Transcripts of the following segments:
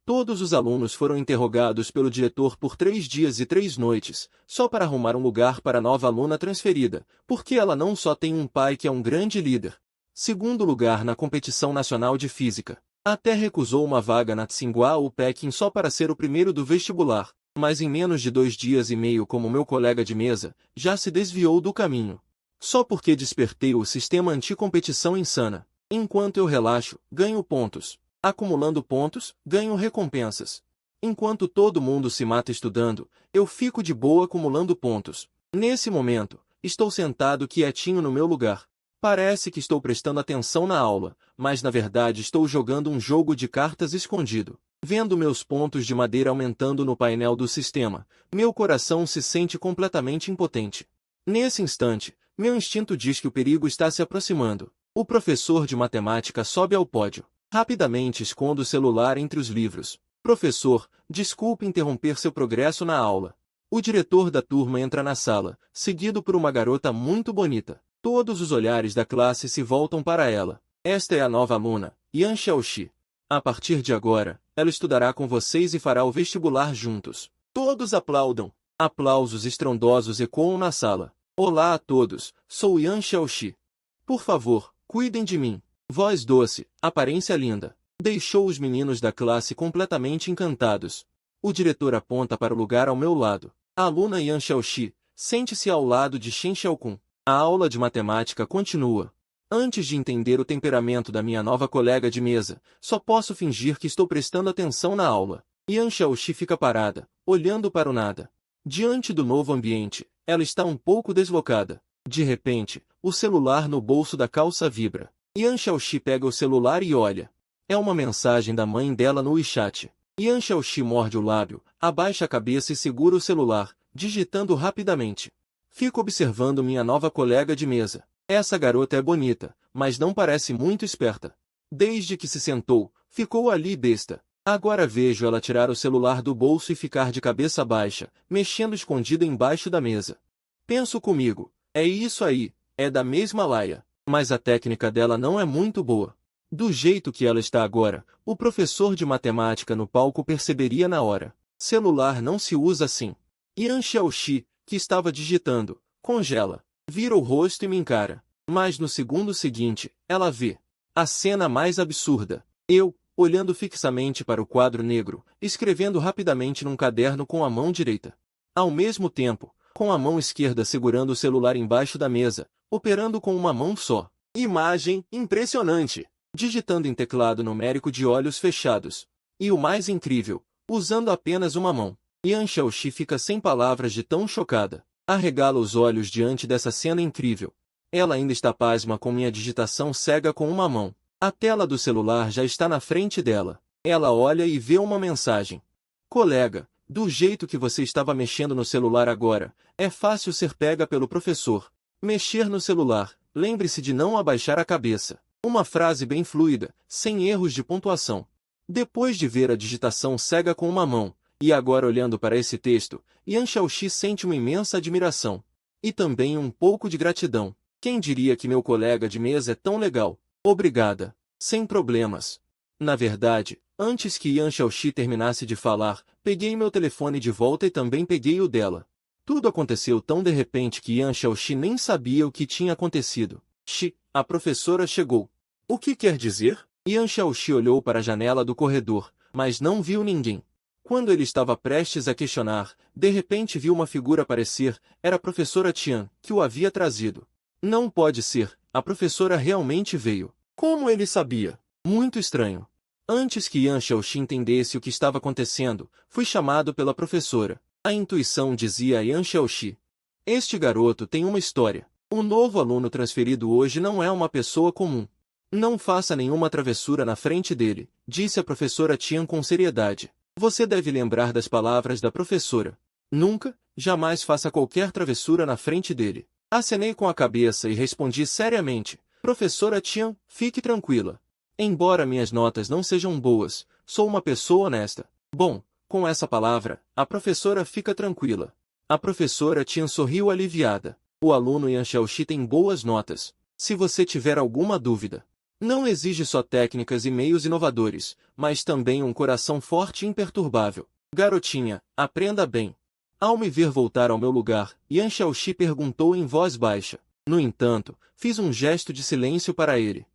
Todos os alunos foram interrogados pelo diretor por 3 dias e 3 noites, só para arrumar um lugar para a nova aluna transferida, porque ela não só tem um pai que é um grande líder. Segundo lugar na competição nacional de física. Até recusou uma vaga na Tsinghua ou Pequim só para ser o primeiro do vestibular, mas em menos de 2 dias e meio, como meu colega de mesa, já se desviou do caminho. Só porque despertei o sistema anticompetição insana. Enquanto eu relaxo, ganho pontos. Acumulando pontos, ganho recompensas. Enquanto todo mundo se mata estudando, eu fico de boa acumulando pontos. Nesse momento, estou sentado quietinho no meu lugar. Parece que estou prestando atenção na aula, mas na verdade estou jogando um jogo de cartas escondido. Vendo meus pontos de madeira aumentando no painel do sistema, meu coração se sente completamente impotente. Nesse instante, meu instinto diz que o perigo está se aproximando. O professor de matemática sobe ao pódio. Rapidamente escondo o celular entre os livros. Professor, desculpe interromper seu progresso na aula. O diretor da turma entra na sala, seguido por uma garota muito bonita. Todos os olhares da classe se voltam para ela. Esta é a nova aluna, Yan Xiaoxi. A partir de agora, ela estudará com vocês e fará o vestibular juntos. Todos aplaudam. Aplausos estrondosos ecoam na sala. Olá a todos, sou Yan Xiaoxi. Por favor, cuidem de mim. Voz doce, aparência linda. Deixou os meninos da classe completamente encantados. O diretor aponta para o lugar ao meu lado. A aluna Yan Xiaoxi, sente-se ao lado de Shen Xiaokun. A aula de matemática continua. Antes de entender o temperamento da minha nova colega de mesa, só posso fingir que estou prestando atenção na aula. Yan Xiaoxi fica parada, olhando para o nada. Diante do novo ambiente, ela está um pouco deslocada. De repente, o celular no bolso da calça vibra. Yan Xiaoxi pega o celular e olha. É uma mensagem da mãe dela no WeChat. Yan Xiaoxi morde o lábio, abaixa a cabeça e segura o celular, digitando rapidamente. Fico observando minha nova colega de mesa. Essa garota é bonita, mas não parece muito esperta. Desde que se sentou, ficou ali besta. Agora vejo ela tirar o celular do bolso e ficar de cabeça baixa, mexendo escondida embaixo da mesa. Penso comigo, é isso aí, é da mesma laia. Mas a técnica dela não é muito boa. Do jeito que ela está agora, o professor de matemática no palco perceberia na hora. Celular não se usa assim. Yan Xiaoxi, que estava digitando, congela, vira o rosto e me encara. Mas no segundo seguinte, ela vê a cena mais absurda. Eu, olhando fixamente para o quadro negro, escrevendo rapidamente num caderno com a mão direita. Ao mesmo tempo, com a mão esquerda segurando o celular embaixo da mesa, operando com uma mão só. Imagem impressionante! Digitando em teclado numérico de olhos fechados. E o mais incrível, usando apenas uma mão. Yan Xiaoxi fica sem palavras de tão chocada. Arregala os olhos diante dessa cena incrível. Ela ainda está pasma com minha digitação cega com uma mão. A tela do celular já está na frente dela. Ela olha e vê uma mensagem. Colega, do jeito que você estava mexendo no celular agora, é fácil ser pega pelo professor. Mexer no celular, lembre-se de não abaixar a cabeça. Uma frase bem fluida, sem erros de pontuação. Depois de ver a digitação cega com uma mão, e agora olhando para esse texto, Yan Xiaoxi sente uma imensa admiração. E também um pouco de gratidão. Quem diria que meu colega de mesa é tão legal? Obrigada. Sem problemas. Na verdade, antes que Yan Xiaoxi terminasse de falar, peguei meu telefone de volta e também peguei o dela. Tudo aconteceu tão de repente que Yan Xiaoxi nem sabia o que tinha acontecido. A professora chegou. O que quer dizer? Yan Xiaoxi olhou para a janela do corredor, mas não viu ninguém. Quando ele estava prestes a questionar, de repente viu uma figura aparecer, era a professora Tian, que o havia trazido. Não pode ser, a professora realmente veio. Como ele sabia? Muito estranho. Antes que Yan Xiaoxi entendesse o que estava acontecendo, fui chamado pela professora. A intuição dizia a Yan Xiaoxi. Este garoto tem uma história. O novo aluno transferido hoje não é uma pessoa comum. Não faça nenhuma travessura na frente dele, disse a professora Tian com seriedade. Você deve lembrar das palavras da professora. Nunca, jamais faça qualquer travessura na frente dele. Acenei com a cabeça e respondi seriamente. Professora Tian, fique tranquila. Embora minhas notas não sejam boas, sou uma pessoa honesta. Bom, com essa palavra, a professora fica tranquila. A professora Tian sorriu aliviada. O aluno Yan Xiaoxi tem boas notas. Se você tiver alguma dúvida, Não exige só técnicas e meios inovadores, mas também um coração forte e imperturbável. Garotinha, aprenda bem. Ao me ver voltar ao meu lugar, Yan Xiaoxi perguntou em voz baixa. No entanto, fiz um gesto de silêncio para ele.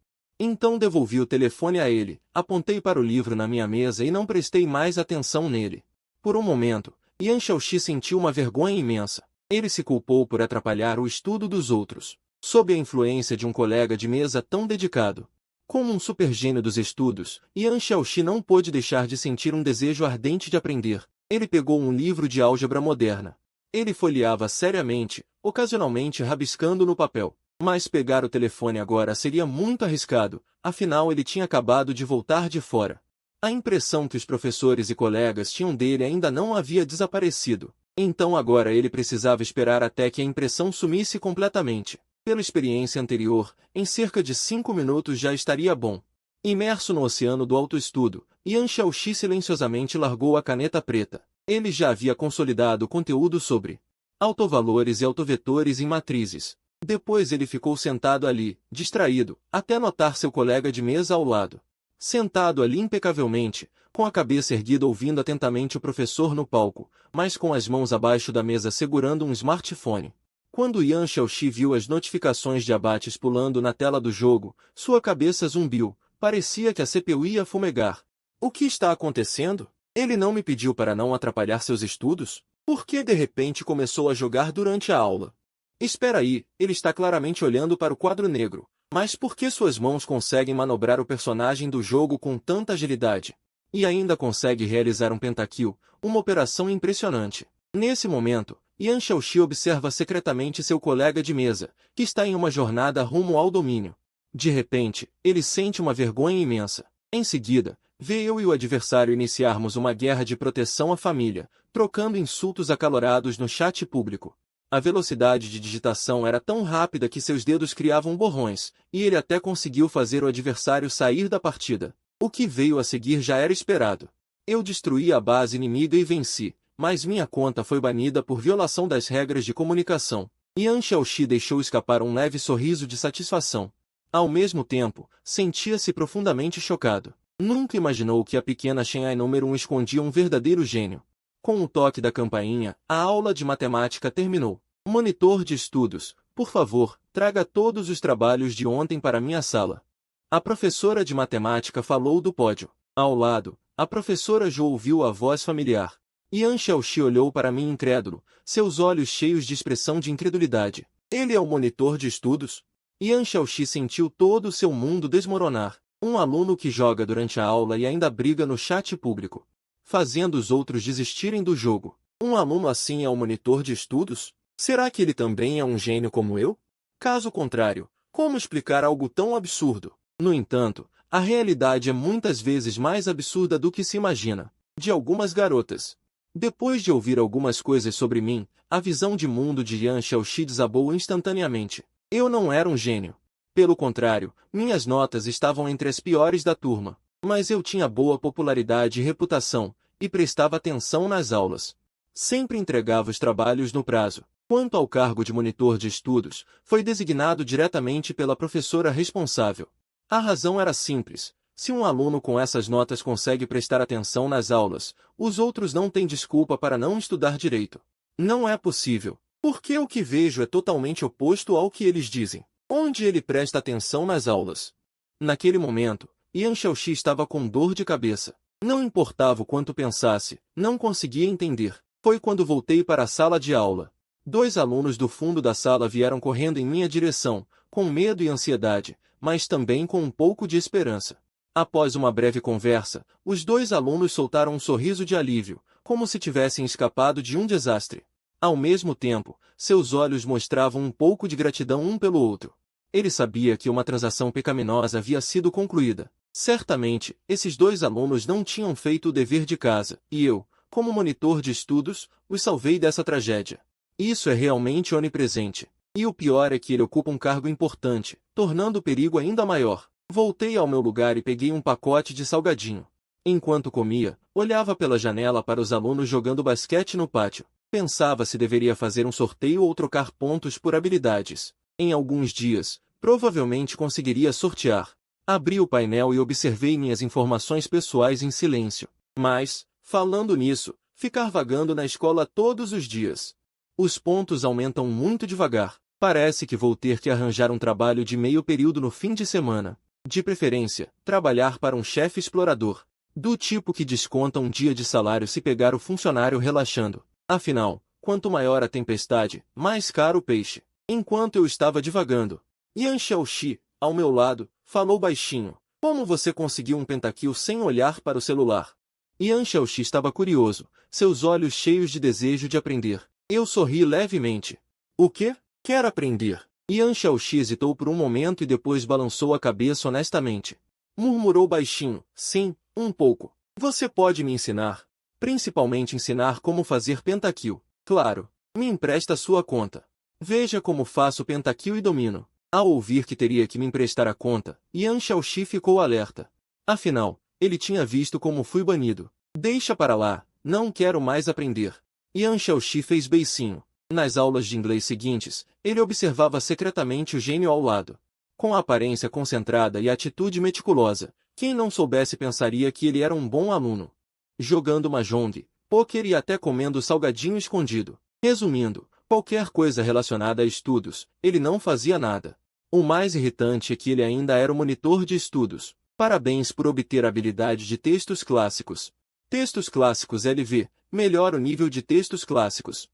Então devolvi o telefone a ele, apontei para o livro na minha mesa e não prestei mais atenção nele. Por um momento, Yan Xiaoxi sentiu uma vergonha imensa. Ele se culpou por atrapalhar o estudo dos outros, sob a influência de um colega de mesa tão dedicado. Como um supergênio dos estudos, Yan Xiaoxi não pôde deixar de sentir um desejo ardente de aprender. Ele pegou um livro de álgebra moderna. Ele folheava seriamente, ocasionalmente rabiscando no papel. Mas pegar o telefone agora seria muito arriscado, afinal ele tinha acabado de voltar de fora. A impressão que os professores e colegas tinham dele ainda não havia desaparecido. Então agora ele precisava esperar até que a impressão sumisse completamente. Pela experiência anterior, em cerca de 5 minutos já estaria bom. Imerso no oceano do autoestudo, Yan Xiaoxi silenciosamente largou a caneta preta. Ele já havia consolidado o conteúdo sobre autovalores e autovetores em matrizes. Depois ele ficou sentado ali, distraído, até notar seu colega de mesa ao lado. Sentado ali impecavelmente, com a cabeça erguida ouvindo atentamente o professor no palco, mas com as mãos abaixo da mesa segurando um smartphone. Quando Yan Xiaoxi viu as notificações de abates pulando na tela do jogo, sua cabeça zumbiu, parecia que a CPU ia fumegar. O que está acontecendo? Ele não me pediu para não atrapalhar seus estudos? Por que de repente começou a jogar durante a aula? Espera aí, ele está claramente olhando para o quadro negro. Mas por que suas mãos conseguem manobrar o personagem do jogo com tanta agilidade? E ainda consegue realizar um pentakill, uma operação impressionante. Nesse momento, Yan Xiaoxi observa secretamente seu colega de mesa, que está em uma jornada rumo ao domínio. De repente, ele sente uma vergonha imensa. Em seguida, vê eu e o adversário iniciarmos uma guerra de proteção à família, trocando insultos acalorados no chat público. A velocidade de digitação era tão rápida que seus dedos criavam borrões, e ele até conseguiu fazer o adversário sair da partida. O que veio a seguir já era esperado. Eu destruí a base inimiga e venci, mas minha conta foi banida por violação das regras de comunicação. Yan Xiaoxi deixou escapar um leve sorriso de satisfação. Ao mesmo tempo, sentia-se profundamente chocado. Nunca imaginou que a pequena Shenai número 1 escondia um verdadeiro gênio. Com o toque da campainha, a aula de matemática terminou. Monitor de estudos, por favor, traga todos os trabalhos de ontem para minha sala. A professora de matemática falou do pódio. Ao lado, a professora Jo ouviu a voz familiar. Yan Xiaoxi olhou para mim incrédulo, seus olhos cheios de expressão de incredulidade. Ele é o monitor de estudos? Yan Xiaoxi sentiu todo o seu mundo desmoronar. Um aluno que joga durante a aula e ainda briga no chat público, fazendo os outros desistirem do jogo. Um aluno assim é o monitor de estudos? Será que ele também é um gênio como eu? Caso contrário, como explicar algo tão absurdo? No entanto, a realidade é muitas vezes mais absurda do que se imagina. De algumas garotas. Depois de ouvir algumas coisas sobre mim, a visão de mundo de Yan Xiaoxi desabou instantaneamente. Eu não era um gênio. Pelo contrário, minhas notas estavam entre as piores da turma. Mas eu tinha boa popularidade e reputação, e prestava atenção nas aulas. Sempre entregava os trabalhos no prazo. Quanto ao cargo de monitor de estudos, foi designado diretamente pela professora responsável. A razão era simples. Se um aluno com essas notas consegue prestar atenção nas aulas, os outros não têm desculpa para não estudar direito. Não é possível, porque o que vejo é totalmente oposto ao que eles dizem. Onde ele presta atenção nas aulas? Naquele momento, Yan Xiaoxi estava com dor de cabeça. Não importava o quanto pensasse, não conseguia entender. Foi quando voltei para a sala de aula. 2 alunos do fundo da sala vieram correndo em minha direção, com medo e ansiedade, mas também com um pouco de esperança. Após uma breve conversa, os 2 alunos soltaram um sorriso de alívio, como se tivessem escapado de um desastre. Ao mesmo tempo, seus olhos mostravam um pouco de gratidão um pelo outro. Ele sabia que uma transação pecaminosa havia sido concluída. Certamente, esses 2 alunos não tinham feito o dever de casa, e eu, como monitor de estudos, os salvei dessa tragédia. Isso é realmente onipresente. E o pior é que ele ocupa um cargo importante, tornando o perigo ainda maior. Voltei ao meu lugar e peguei um pacote de salgadinho. Enquanto comia, olhava pela janela para os alunos jogando basquete no pátio. Pensava se deveria fazer um sorteio ou trocar pontos por habilidades. Em alguns dias, provavelmente conseguiria sortear. Abri o painel e observei minhas informações pessoais em silêncio. Mas, falando nisso, ficar vagando na escola todos os dias. Os pontos aumentam muito devagar. Parece que vou ter que arranjar um trabalho de meio período no fim de semana. De preferência, trabalhar para um chefe explorador. Do tipo que desconta um dia de salário se pegar o funcionário relaxando. Afinal, quanto maior a tempestade, mais caro o peixe. Enquanto eu estava divagando, Yan Xiaoxi, ao meu lado, falou baixinho. Como você conseguiu um pentakill sem olhar para o celular? Yan Xiaoxi estava curioso, seus olhos cheios de desejo de aprender. Eu sorri levemente. O quê? Quer aprender? Yan Xiaoxi hesitou por um momento e depois balançou a cabeça honestamente. Murmurou baixinho. Sim, um pouco. Você pode me ensinar? Principalmente ensinar como fazer pentakill. Claro. Me empresta sua conta. Veja como faço pentakill e domino. Ao ouvir que teria que me emprestar a conta, Yan Xiaoxi ficou alerta. Afinal, ele tinha visto como fui banido. Deixa para lá, não quero mais aprender. Yan Xiaoxi fez beicinho. Nas aulas de inglês seguintes, ele observava secretamente o gênio ao lado. Com a aparência concentrada e a atitude meticulosa, quem não soubesse pensaria que ele era um bom aluno. Jogando mahjong, pôquer e até comendo salgadinho escondido. Resumindo, qualquer coisa relacionada a estudos, ele não fazia nada. O mais irritante é que ele ainda era o monitor de estudos. Parabéns por obter a habilidade de textos clássicos. Textos clássicos LV, melhora o nível de textos clássicos.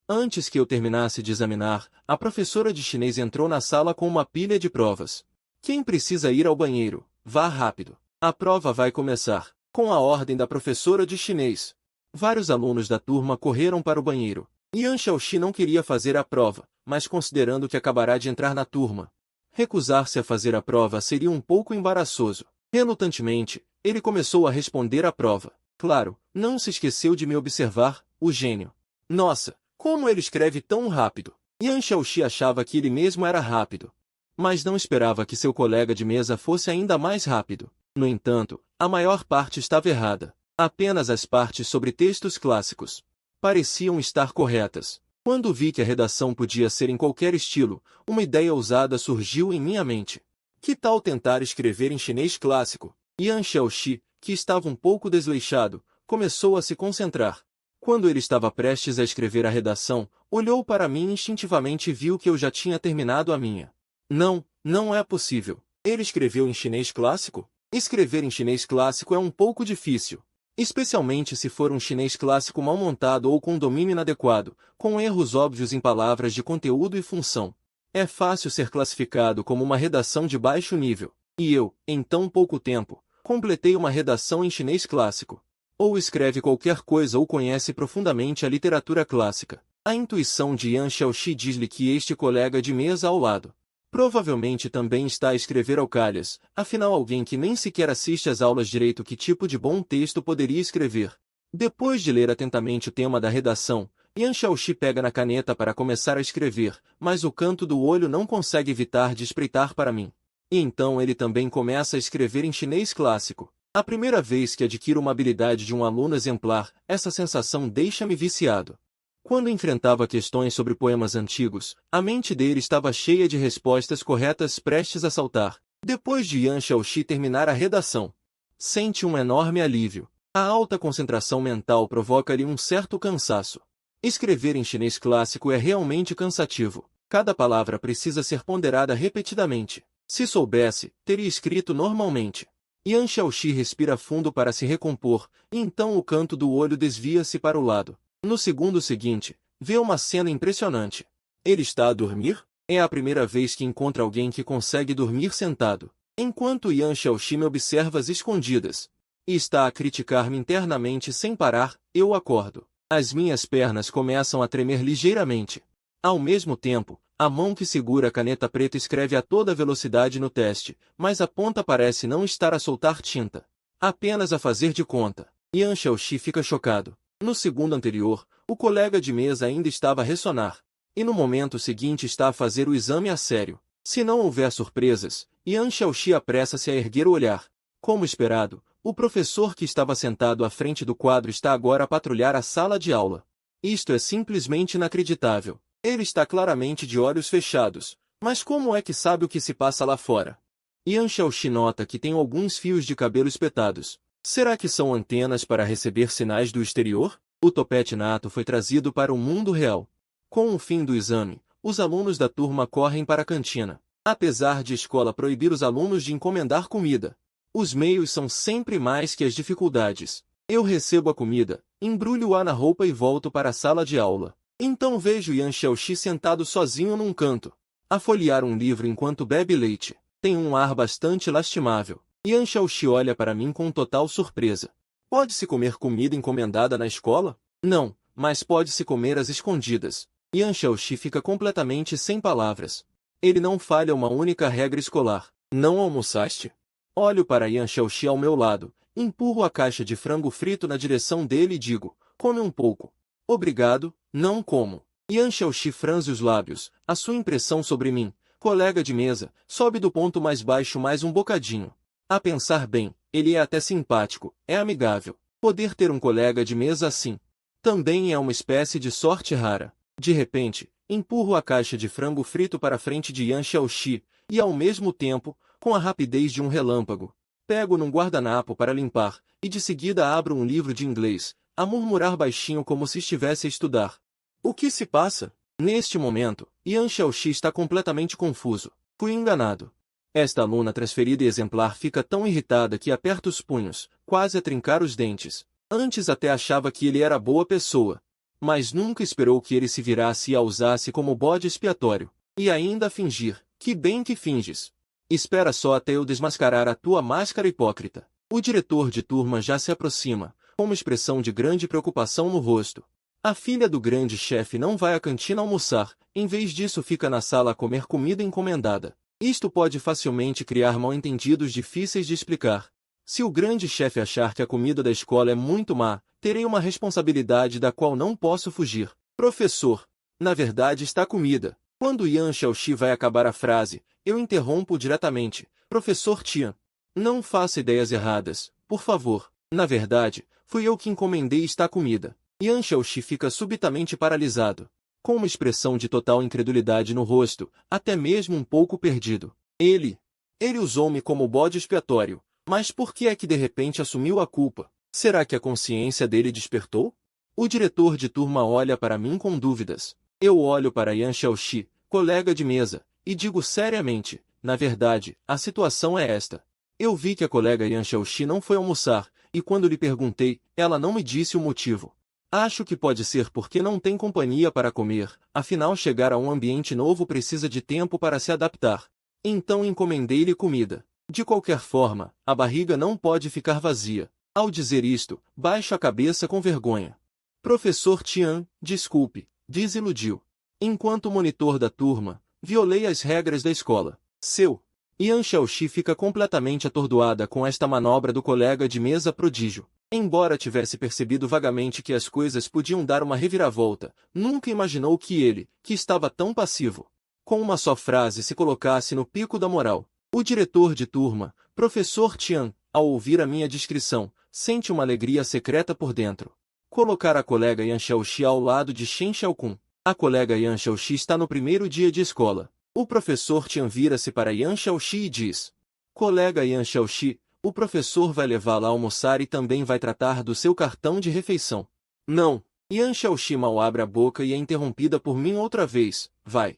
Antes que eu terminasse de examinar, a professora de chinês entrou na sala com uma pilha de provas. Quem precisa ir ao banheiro, vá rápido. A prova vai começar. Com a ordem da professora de chinês. Vários alunos da turma correram para o banheiro. Yan Xiaoxi não queria fazer a prova, mas considerando que acabará de entrar na turma, recusar-se a fazer a prova seria um pouco embaraçoso. Relutantemente, ele começou a responder à prova. Claro, não se esqueceu de me observar, o gênio. Nossa, como ele escreve tão rápido! Yan Xiaoxi achava que ele mesmo era rápido. Mas não esperava que seu colega de mesa fosse ainda mais rápido. No entanto, a maior parte estava errada. Apenas as partes sobre textos clássicos pareciam estar corretas. Quando vi que a redação podia ser em qualquer estilo, uma ideia ousada surgiu em minha mente. Que tal tentar escrever em chinês clássico? Yan Xiaoxi, que estava um pouco desleixado, começou a se concentrar. Quando ele estava prestes a escrever a redação, olhou para mim instintivamente e viu que eu já tinha terminado a minha. Não, não é possível. Ele escreveu em chinês clássico? Escrever em chinês clássico é um pouco difícil. Especialmente se for um chinês clássico mal montado ou com domínio inadequado, com erros óbvios em palavras de conteúdo e função. É fácil ser classificado como uma redação de baixo nível. E eu, em tão pouco tempo, completei uma redação em chinês clássico. Ou escreve qualquer coisa ou conhece profundamente a literatura clássica. A intuição de Yan Xiaoxi diz-lhe que este colega de mesa ao lado provavelmente também está a escrever ao calhas, afinal alguém que nem sequer assiste às aulas direito que tipo de bom texto poderia escrever. Depois de ler atentamente o tema da redação, Yan Xiaoxi pega na caneta para começar a escrever, mas o canto do olho não consegue evitar de espreitar para mim. E então ele também começa a escrever em chinês clássico. A primeira vez que adquiro uma habilidade de um aluno exemplar, essa sensação deixa-me viciado. Quando enfrentava questões sobre poemas antigos, a mente dele estava cheia de respostas corretas prestes a saltar. Depois de Yan Xiaoxi terminar a redação, sente um enorme alívio. A alta concentração mental provoca-lhe um certo cansaço. Escrever em chinês clássico é realmente cansativo. Cada palavra precisa ser ponderada repetidamente. Se soubesse, teria escrito normalmente. Yan Xiaoxi respira fundo para se recompor, e então o canto do olho desvia-se para o lado. No segundo seguinte, vê uma cena impressionante. Ele está a dormir? É a primeira vez que encontra alguém que consegue dormir sentado. Enquanto Yan Xiaoxi me observa às escondidas e está a criticar-me internamente sem parar, eu acordo. As minhas pernas começam a tremer ligeiramente. Ao mesmo tempo, a mão que segura a caneta preta escreve a toda velocidade no teste, mas a ponta parece não estar a soltar tinta. Apenas a fazer de conta. Yan Xiaoxi fica chocado. No segundo anterior, o colega de mesa ainda estava a ressonar. E no momento seguinte está a fazer o exame a sério. Se não houver surpresas, Yan Xiaoxi apressa-se a erguer o olhar. Como esperado, o professor que estava sentado à frente do quadro está agora a patrulhar a sala de aula. Isto é simplesmente inacreditável. Ele está claramente de olhos fechados. Mas como é que sabe o que se passa lá fora? Yan Xiaoxi nota que tem alguns fios de cabelo espetados. Será que são antenas para receber sinais do exterior? O topete nato foi trazido para o mundo real. Com o fim do exame, os alunos da turma correm para a cantina. Apesar de a escola proibir os alunos de encomendar comida, os meios são sempre mais que as dificuldades. Eu recebo a comida, embrulho-a na roupa e volto para a sala de aula. Então vejo Yan Xiaoxi sentado sozinho num canto, a folhear um livro enquanto bebe leite. Tem um ar bastante lastimável. Yan Xiaoxi olha para mim com total surpresa. Pode-se comer comida encomendada na escola? Não, mas pode-se comer às escondidas. Yan Xiaoxi fica completamente sem palavras. Ele não falha uma única regra escolar. Não almoçaste? Olho para Yan Xiaoxi ao meu lado, empurro a caixa de frango frito na direção dele e digo, come um pouco. Obrigado, não como. Yan Xiaoxi franze os lábios, a sua impressão sobre mim, colega de mesa, sobe do ponto mais baixo mais um bocadinho. A pensar bem, ele é até simpático, é amigável. Poder ter um colega de mesa assim também é uma espécie de sorte rara. De repente, empurro a caixa de frango frito para a frente de Yan Xiaoxi, e ao mesmo tempo, com a rapidez de um relâmpago, pego num guardanapo para limpar, e de seguida abro um livro de inglês, a murmurar baixinho como se estivesse a estudar. O que se passa? Neste momento, Yan Xiaoxi está completamente confuso. Fui enganado. Esta aluna transferida e exemplar fica tão irritada que aperta os punhos, quase a trincar os dentes. Antes até achava que ele era boa pessoa, mas nunca esperou que ele se virasse e a usasse como bode expiatório. E ainda a fingir. Que bem que finges. Espera só até eu desmascarar a tua máscara hipócrita. O diretor de turma já se aproxima, com uma expressão de grande preocupação no rosto. A filha do grande chefe não vai à cantina almoçar, em vez disso fica na sala a comer comida encomendada. Isto pode facilmente criar mal-entendidos difíceis de explicar. Se o grande chefe achar que a comida da escola é muito má, terei uma responsabilidade da qual não posso fugir. Professor, na verdade está comida. Quando Yan Xiaoxi vai acabar a frase, eu interrompo diretamente. Professor Tian, não faça ideias erradas, por favor. Na verdade, fui eu que encomendei esta comida. Yan Xiaoxi fica subitamente paralisado, com uma expressão de total incredulidade no rosto, até mesmo um pouco perdido. Ele usou-me como bode expiatório. Mas por que é que de repente assumiu a culpa? Será que a consciência dele despertou? O diretor de turma olha para mim com dúvidas. Eu olho para Yan Xiaoxi, colega de mesa, e digo seriamente, na verdade, a situação é esta. Eu vi que a colega Yan Xiaoxi não foi almoçar, e quando lhe perguntei, ela não me disse o motivo. Acho que pode ser porque não tem companhia para comer, afinal chegar a um ambiente novo precisa de tempo para se adaptar. Então encomendei-lhe comida. De qualquer forma, a barriga não pode ficar vazia. Ao dizer isto, baixo a cabeça com vergonha. Professor Tian, desculpe, desiludiu. Enquanto monitor da turma, violei as regras da escola. Yan Xiaoxi fica completamente atordoada com esta manobra do colega de mesa prodígio. Embora tivesse percebido vagamente que as coisas podiam dar uma reviravolta, nunca imaginou que ele, que estava tão passivo, com uma só frase se colocasse no pico da moral. O diretor de turma, professor Tian, ao ouvir a minha descrição, sente uma alegria secreta por dentro. Colocar a colega Yan Xiaoxi ao lado de Shen Xiaokun. A colega Yan Xiaoxi está no primeiro dia de escola. O professor Tian vira-se para Yan Xiaoxi e diz: Colega Yan Xiaoxi, o professor vai levá-la a almoçar e também vai tratar do seu cartão de refeição. Não. Yan Xiaoxi mal abre a boca e é interrompida por mim outra vez. Vai.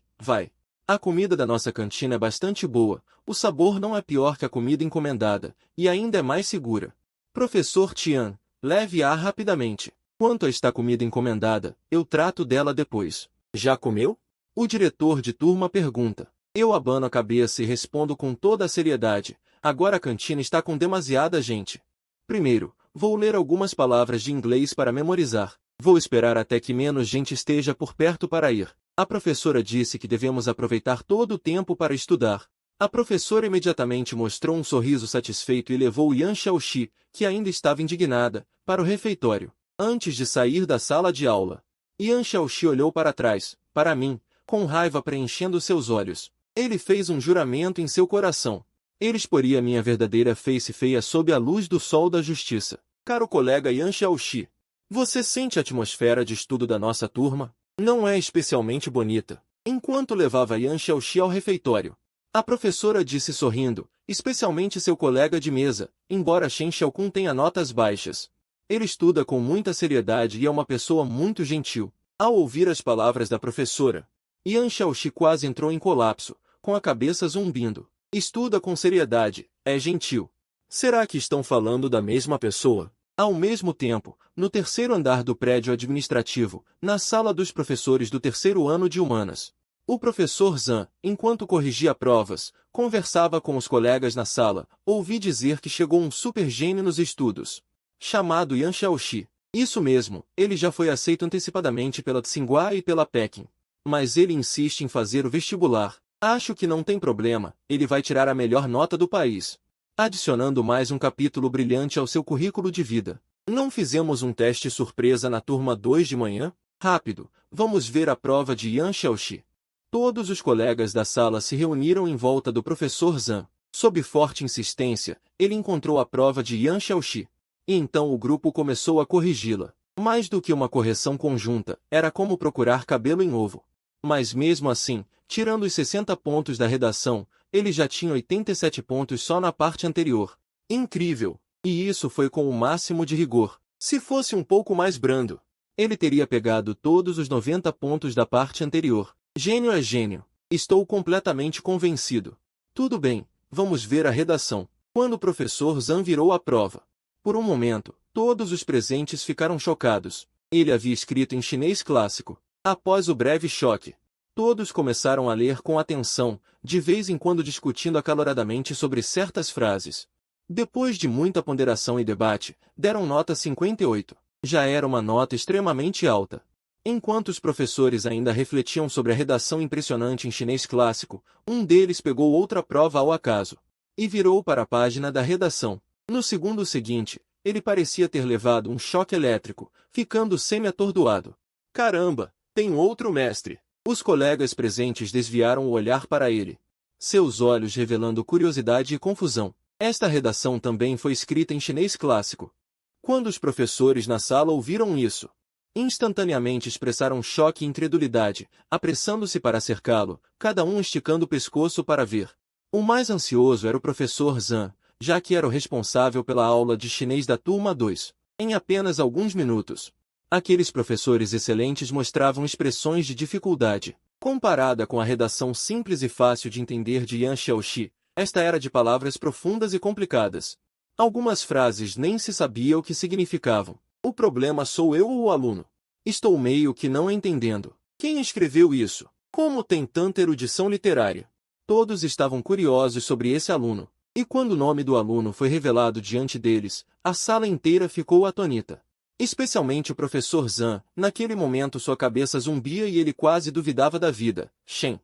A comida da nossa cantina é bastante boa, o sabor não é pior que a comida encomendada, e ainda é mais segura. Professor Tian, leve-a rapidamente. Quanto a esta comida encomendada, eu trato dela depois. Já comeu? O diretor de turma pergunta. Eu abano a cabeça e respondo com toda a seriedade. Agora a cantina está com demasiada gente. Primeiro, vou ler algumas palavras de inglês para memorizar. Vou esperar até que menos gente esteja por perto para ir. A professora disse que devemos aproveitar todo o tempo para estudar. A professora imediatamente mostrou um sorriso satisfeito e levou Yan Xiaoxi, que ainda estava indignada, para o refeitório. Antes de sair da sala de aula, Yan Xiaoxi olhou para trás, para mim, com raiva preenchendo seus olhos. Ele fez um juramento em seu coração. Ele exporia minha verdadeira face feia sob a luz do sol da justiça. Caro colega Yan Xiaoxi, Você sente a atmosfera de estudo da nossa turma? Não é especialmente bonita. Enquanto levava Yan Xiaoxi ao refeitório, a professora disse sorrindo, especialmente seu colega de mesa, embora Shen Xiaokun tenha notas baixas. Ele estuda com muita seriedade e é uma pessoa muito gentil. Ao ouvir as palavras da professora, Yan Xiaoxi quase entrou em colapso, com a cabeça zumbindo. Estuda com seriedade, é gentil. Será que estão falando da mesma pessoa? Ao mesmo tempo, no terceiro andar do prédio administrativo, na sala dos professores do terceiro ano de Humanas, o professor Zhan, enquanto corrigia provas, conversava com os colegas na sala. Ouvi dizer que chegou um super gênio nos estudos, chamado Yan Xiaoxi. Isso mesmo, ele já foi aceito antecipadamente pela Tsinghua e pela Peking. Mas ele insiste em fazer o vestibular. Acho que não tem problema, ele vai tirar a melhor nota do país. Adicionando mais um capítulo brilhante ao seu currículo de vida. Não fizemos um teste surpresa na turma 2 de manhã? Rápido, vamos ver a prova de Yan Xiaoxi. Todos os colegas da sala se reuniram em volta do professor Zhan. Sob forte insistência, ele encontrou a prova de Yan Xiaoxi. E então o grupo começou a corrigi-la. Mais do que uma correção conjunta, era como procurar cabelo em ovo. Mas mesmo assim, tirando os 60 pontos da redação, ele já tinha 87 pontos só na parte anterior. Incrível! E isso foi com o máximo de rigor. Se fosse um pouco mais brando, ele teria pegado todos os 90 pontos da parte anterior. Gênio é gênio. Estou completamente convencido. Tudo bem, vamos ver a redação. Quando o professor Zhan virou a prova. Por um momento, todos os presentes ficaram chocados. Ele havia escrito em chinês clássico. Após o breve choque, todos começaram a ler com atenção, de vez em quando discutindo acaloradamente sobre certas frases. Depois de muita ponderação e debate, deram nota 58. Já era uma nota extremamente alta. Enquanto os professores ainda refletiam sobre a redação impressionante em chinês clássico, um deles pegou outra prova ao acaso e virou para a página da redação. No segundo seguinte, ele parecia ter levado um choque elétrico, ficando semi-atordoado. Caramba, tem outro mestre! Os colegas presentes desviaram o olhar para ele, seus olhos revelando curiosidade e confusão. Esta redação também foi escrita em chinês clássico. Quando os professores na sala ouviram isso, instantaneamente expressaram choque e incredulidade, apressando-se para cercá-lo, cada um esticando o pescoço para ver. O mais ansioso era o professor Zhan, já que era o responsável pela aula de chinês da turma 2. Em apenas alguns minutos, aqueles professores excelentes mostravam expressões de dificuldade. Comparada com a redação simples e fácil de entender de Yan Xiaoxi, esta era de palavras profundas e complicadas. Algumas frases nem se sabia o que significavam. O problema sou eu ou o aluno? Estou meio que não entendendo. Quem escreveu isso? Como tem tanta erudição literária? Todos estavam curiosos sobre esse aluno. E quando o nome do aluno foi revelado diante deles, a sala inteira ficou atônita. Especialmente o professor Zhan. Naquele momento sua cabeça zumbia e ele quase duvidava da vida. Shen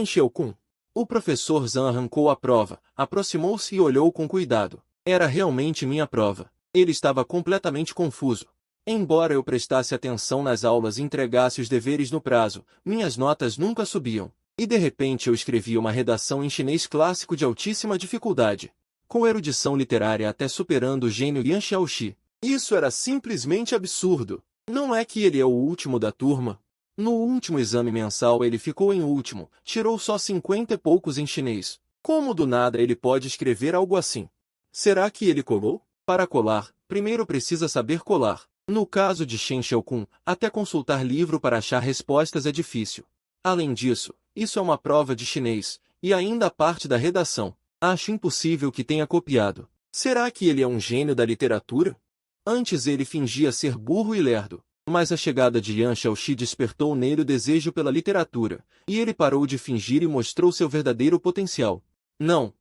Xiaokun. O professor Zhan arrancou a prova, aproximou-se e olhou com cuidado. Era realmente minha prova. Ele estava completamente confuso. Embora eu prestasse atenção nas aulas e entregasse os deveres no prazo, minhas notas nunca subiam. E de repente eu escrevi uma redação em chinês clássico de altíssima dificuldade, com erudição literária até superando o gênio Yan Xiaoxi. Isso era simplesmente absurdo. Não é que ele é o último da turma? No último exame mensal ele ficou em último, tirou só 50 e poucos em chinês. Como do nada ele pode escrever algo assim? Será que ele colou? Para colar, primeiro precisa saber colar. No caso de Shen Xiaokun, até consultar livro para achar respostas é difícil. Além disso, isso é uma prova de chinês, e ainda a parte da redação. Acho impossível que tenha copiado. Será que ele é um gênio da literatura? Antes ele fingia ser burro e lerdo, mas a chegada de Yan Xiaoxi despertou nele o desejo pela literatura, e ele parou de fingir e mostrou seu verdadeiro potencial. Não,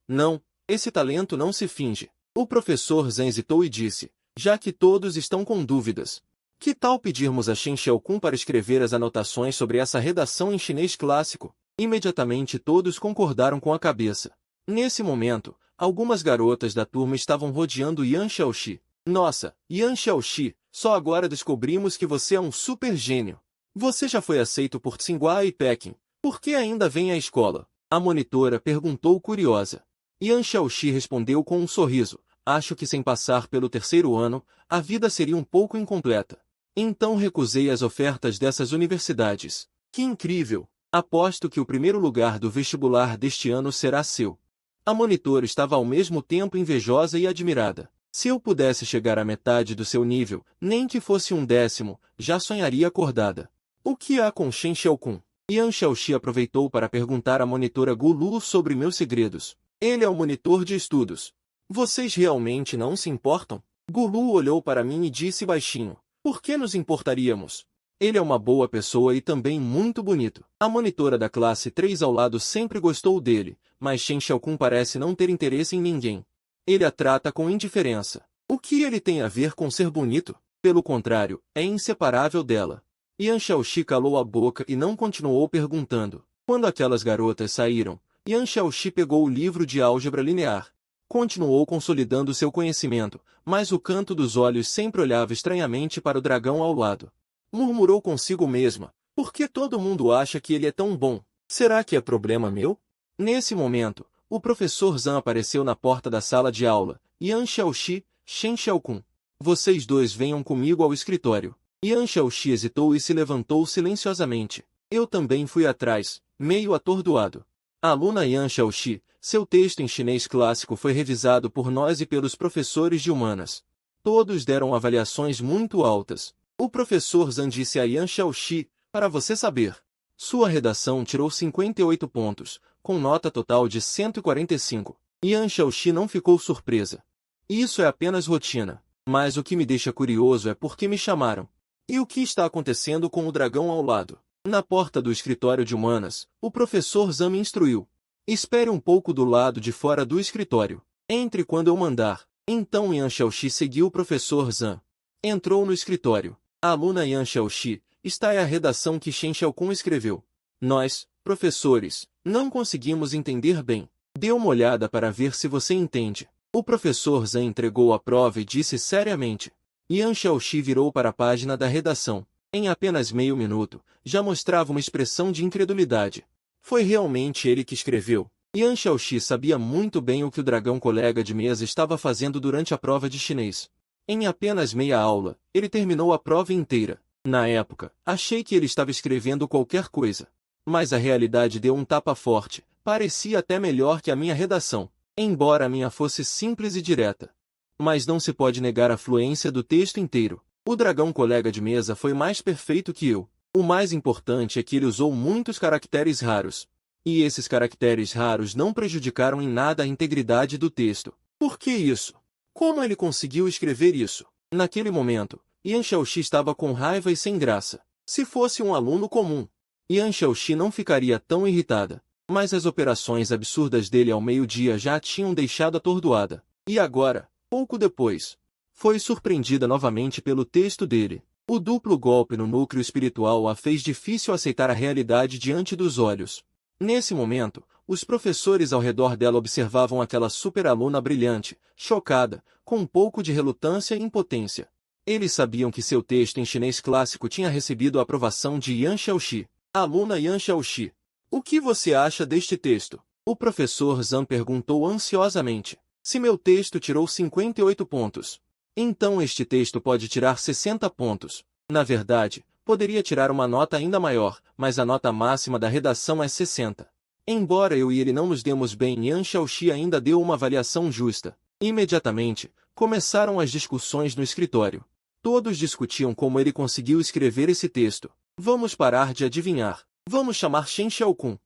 esse talento não se finge. O professor Zhan hesitou e disse, já que todos estão com dúvidas, que tal pedirmos a Shen Xiaokun para escrever as anotações sobre essa redação em chinês clássico? Imediatamente todos concordaram com a cabeça. Nesse momento, algumas garotas da turma estavam rodeando Yan Xiaoxi. Nossa, Yan Xiaoxi, só agora descobrimos que você é um super gênio. Você já foi aceito por Tsinghua e Peking. Por que ainda vem à escola? A monitora perguntou curiosa. Yan Xiaoxi respondeu com um sorriso. Acho que sem passar pelo terceiro ano, a vida seria um pouco incompleta. Então recusei as ofertas dessas universidades. Que incrível! Aposto que o primeiro lugar do vestibular deste ano será seu. A monitora estava ao mesmo tempo invejosa e admirada. Se eu pudesse chegar à metade do seu nível, nem que fosse um 10º, já sonharia acordada. O que há com Shen Xiaokun? Yan Xiaoxi aproveitou para perguntar à monitora Gulu sobre meus segredos. Ele é o monitor de estudos. Vocês realmente não se importam? Gulu olhou para mim e disse baixinho. Por que nos importaríamos? Ele é uma boa pessoa e também muito bonito. A monitora da classe 3 ao lado sempre gostou dele, mas Shen Xiaokun parece não ter interesse em ninguém. Ele a trata com indiferença. O que ele tem a ver com ser bonito? Pelo contrário, é inseparável dela. Yan Xiaoxi calou a boca e não continuou perguntando. Quando aquelas garotas saíram, Yan Xiaoxi pegou o livro de álgebra linear. Continuou consolidando seu conhecimento, mas o canto dos olhos sempre olhava estranhamente para o dragão ao lado. Murmurou consigo mesma. Por que todo mundo acha que ele é tão bom? Será que é problema meu? Nesse momento, o professor Zhan apareceu na porta da sala de aula. Yan Xiaoxi, Shen Xiaokun. Vocês dois venham comigo ao escritório. Yan Xiaoxi hesitou e se levantou silenciosamente. Eu também fui atrás, meio atordoado. Aluna Yan Xiaoxi, seu texto em chinês clássico foi revisado por nós e pelos professores de humanas. Todos deram avaliações muito altas. O professor Zhan disse a Yan Xiaoxi, para você saber. Sua redação tirou 58 pontos, com nota total de 145. Yan Xiaoxi não ficou surpresa. Isso é apenas rotina. Mas o que me deixa curioso é por que me chamaram. E o que está acontecendo com o dragão ao lado? Na porta do escritório de humanas, o professor Zhan me instruiu. Espere um pouco do lado de fora do escritório. Entre quando eu mandar. Então Yan Xiaoxi seguiu o professor Zhan. Entrou no escritório. A aluna Yan Xiaoxi, está é a redação que Shen Xiaokun escreveu. Nós, professores, não conseguimos entender bem. Dê uma olhada para ver se você entende. O professor Zhan entregou a prova e disse seriamente. Yan Xiaoxi virou para a página da redação. Em apenas meio minuto, já mostrava uma expressão de incredulidade. Foi realmente ele que escreveu. Yan Xiaoxi sabia muito bem o que o dragão colega de mesa estava fazendo durante a prova de chinês. Em apenas meia aula, ele terminou a prova inteira. Na época, achei que ele estava escrevendo qualquer coisa. Mas a realidade deu um tapa forte. Parecia até melhor que a minha redação, embora a minha fosse simples e direta. Mas não se pode negar a fluência do texto inteiro. O dragão colega de mesa foi mais perfeito que eu. O mais importante é que ele usou muitos caracteres raros. E esses caracteres raros não prejudicaram em nada a integridade do texto. Por que isso? Como ele conseguiu escrever isso? Naquele momento, Yan Xiaoxi estava com raiva e sem graça. Se fosse um aluno comum, Yan Xiaoxi não ficaria tão irritada. Mas as operações absurdas dele ao meio-dia já a tinham deixado atordoada. E agora, pouco depois, foi surpreendida novamente pelo texto dele. O duplo golpe no núcleo espiritual a fez difícil aceitar a realidade diante dos olhos. Nesse momento, os professores ao redor dela observavam aquela super-aluna brilhante, chocada, com um pouco de relutância e impotência. Eles sabiam que seu texto em chinês clássico tinha recebido a aprovação de Yan Xiaoxi. Aluna Yan Xiaoxi, o que você acha deste texto? O professor Zhan perguntou ansiosamente. Se meu texto tirou 58 pontos, então este texto pode tirar 60 pontos. Na verdade, poderia tirar uma nota ainda maior, mas a nota máxima da redação é 60. Embora eu e ele não nos demos bem, Yan Xiaoxi ainda deu uma avaliação justa. Imediatamente, começaram as discussões no escritório. Todos discutiam como ele conseguiu escrever esse texto. Vamos parar de adivinhar. Vamos chamar Shen Xiaokun,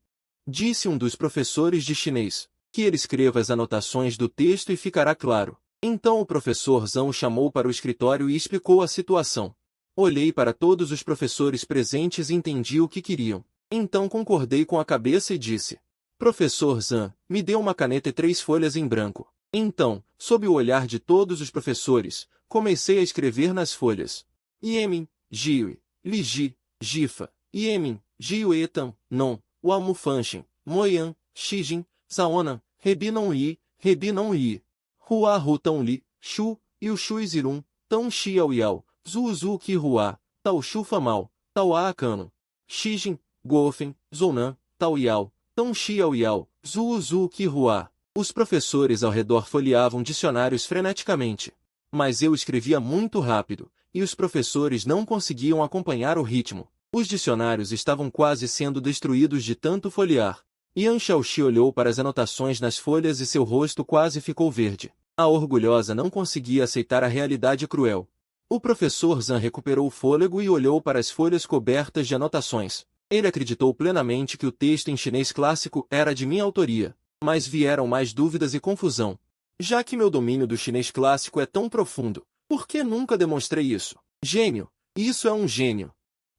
disse um dos professores de chinês. Que ele escreva as anotações do texto e ficará claro. Então o professor Zhan o chamou para o escritório e explicou a situação. Olhei para todos os professores presentes e entendi o que queriam. Então concordei com a cabeça e disse. Professor Zhan, me dê uma caneta e 3 folhas em branco. Então, sob o olhar de todos os professores, comecei a escrever nas folhas. Iemin, Jiui, Liji, Jifa, Iemin, Jiuetan, Non, Wamufanshin, Moyan, Shijin, Zaonan, Rebi não Yi, Hua Hu Tão Li, Shu, e o Shui Zirun, Tão Xiao Yao, Zu Ki Hua, Tao Shu Famal, Tao A Akano, Shijin, Gofen, Zonan, Tao Yao, Tão Xiao Yao, Zu Ki Hua. Os professores ao redor folheavam dicionários freneticamente. Mas eu escrevia muito rápido, e os professores não conseguiam acompanhar o ritmo. Os dicionários estavam quase sendo destruídos de tanto folhear. Yan Xiaoxi olhou para as anotações nas folhas e seu rosto quase ficou verde. A orgulhosa não conseguia aceitar a realidade cruel. O professor Zhan recuperou o fôlego e olhou para as folhas cobertas de anotações. Ele acreditou plenamente que o texto em chinês clássico era de minha autoria, mas vieram mais dúvidas e confusão. Já que meu domínio do chinês clássico é tão profundo, por que nunca demonstrei isso? Gênio! Isso é um gênio!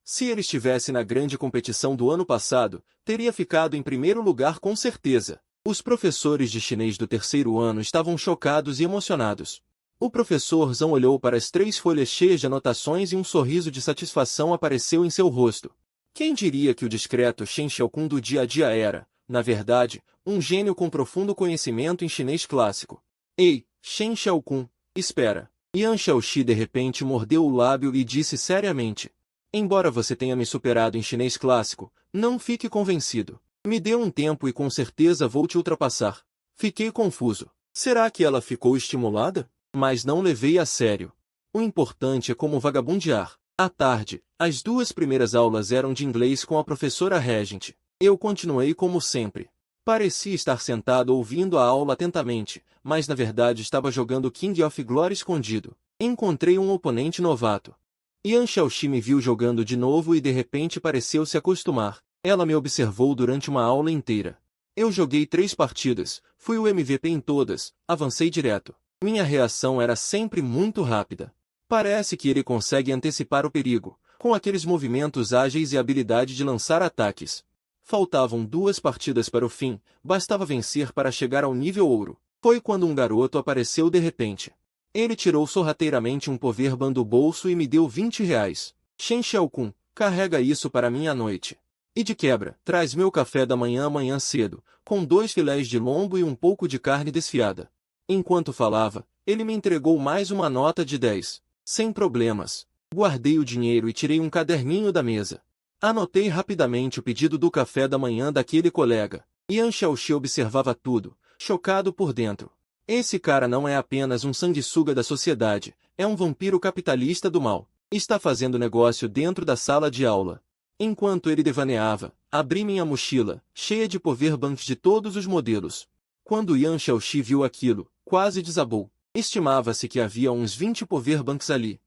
Se ele estivesse na grande competição do ano passado, teria ficado em primeiro lugar com certeza. Os professores de chinês do terceiro ano estavam chocados e emocionados. O professor Zhan olhou para as 3 folhas cheias de anotações e um sorriso de satisfação apareceu em seu rosto. Quem diria que o discreto Shen Xiaokun do dia a dia era, na verdade, um gênio com profundo conhecimento em chinês clássico? Ei, Shen Xiaokun, espera. Yan Xiaoxi de repente mordeu o lábio e disse seriamente. Embora você tenha me superado em chinês clássico, não fique convencido. Me dê um tempo e com certeza vou te ultrapassar. Fiquei confuso. Será que ela ficou estimulada? Mas não levei a sério. O importante é como vagabundear. À tarde, as 2 primeiras aulas eram de inglês com a professora Regente. Eu continuei como sempre. Parecia estar sentado ouvindo a aula atentamente, mas na verdade estava jogando King of Glory escondido. Encontrei um oponente novato. Yan Xiaoxi me viu jogando de novo e de repente pareceu se acostumar. Ela me observou durante uma aula inteira. Eu joguei 3 partidas, fui o MVP em todas, avancei direto. Minha reação era sempre muito rápida. Parece que ele consegue antecipar o perigo, com aqueles movimentos ágeis e habilidade de lançar ataques. Faltavam 2 partidas para o fim, bastava vencer para chegar ao nível ouro. Foi quando um garoto apareceu de repente. Ele tirou sorrateiramente um powerban do bolso e me deu R$20. Shen Xiaokun, carrega isso para mim à noite. E de quebra, traz meu café da manhã amanhã cedo, com 2 filés de lombo e um pouco de carne desfiada. Enquanto falava, ele me entregou mais uma nota de 10. Sem problemas. Guardei o dinheiro e tirei um caderninho da mesa. Anotei rapidamente o pedido do café da manhã daquele colega. Yan Xiaoxi observava tudo, chocado por dentro. Esse cara não é apenas um sanguessuga da sociedade, é um vampiro capitalista do mal. Está fazendo negócio dentro da sala de aula. Enquanto ele devaneava, abri minha mochila, cheia de powerbanks de todos os modelos. Quando Yan Xiaoxi viu aquilo, quase desabou. Estimava-se que havia uns 20 powerbanks ali.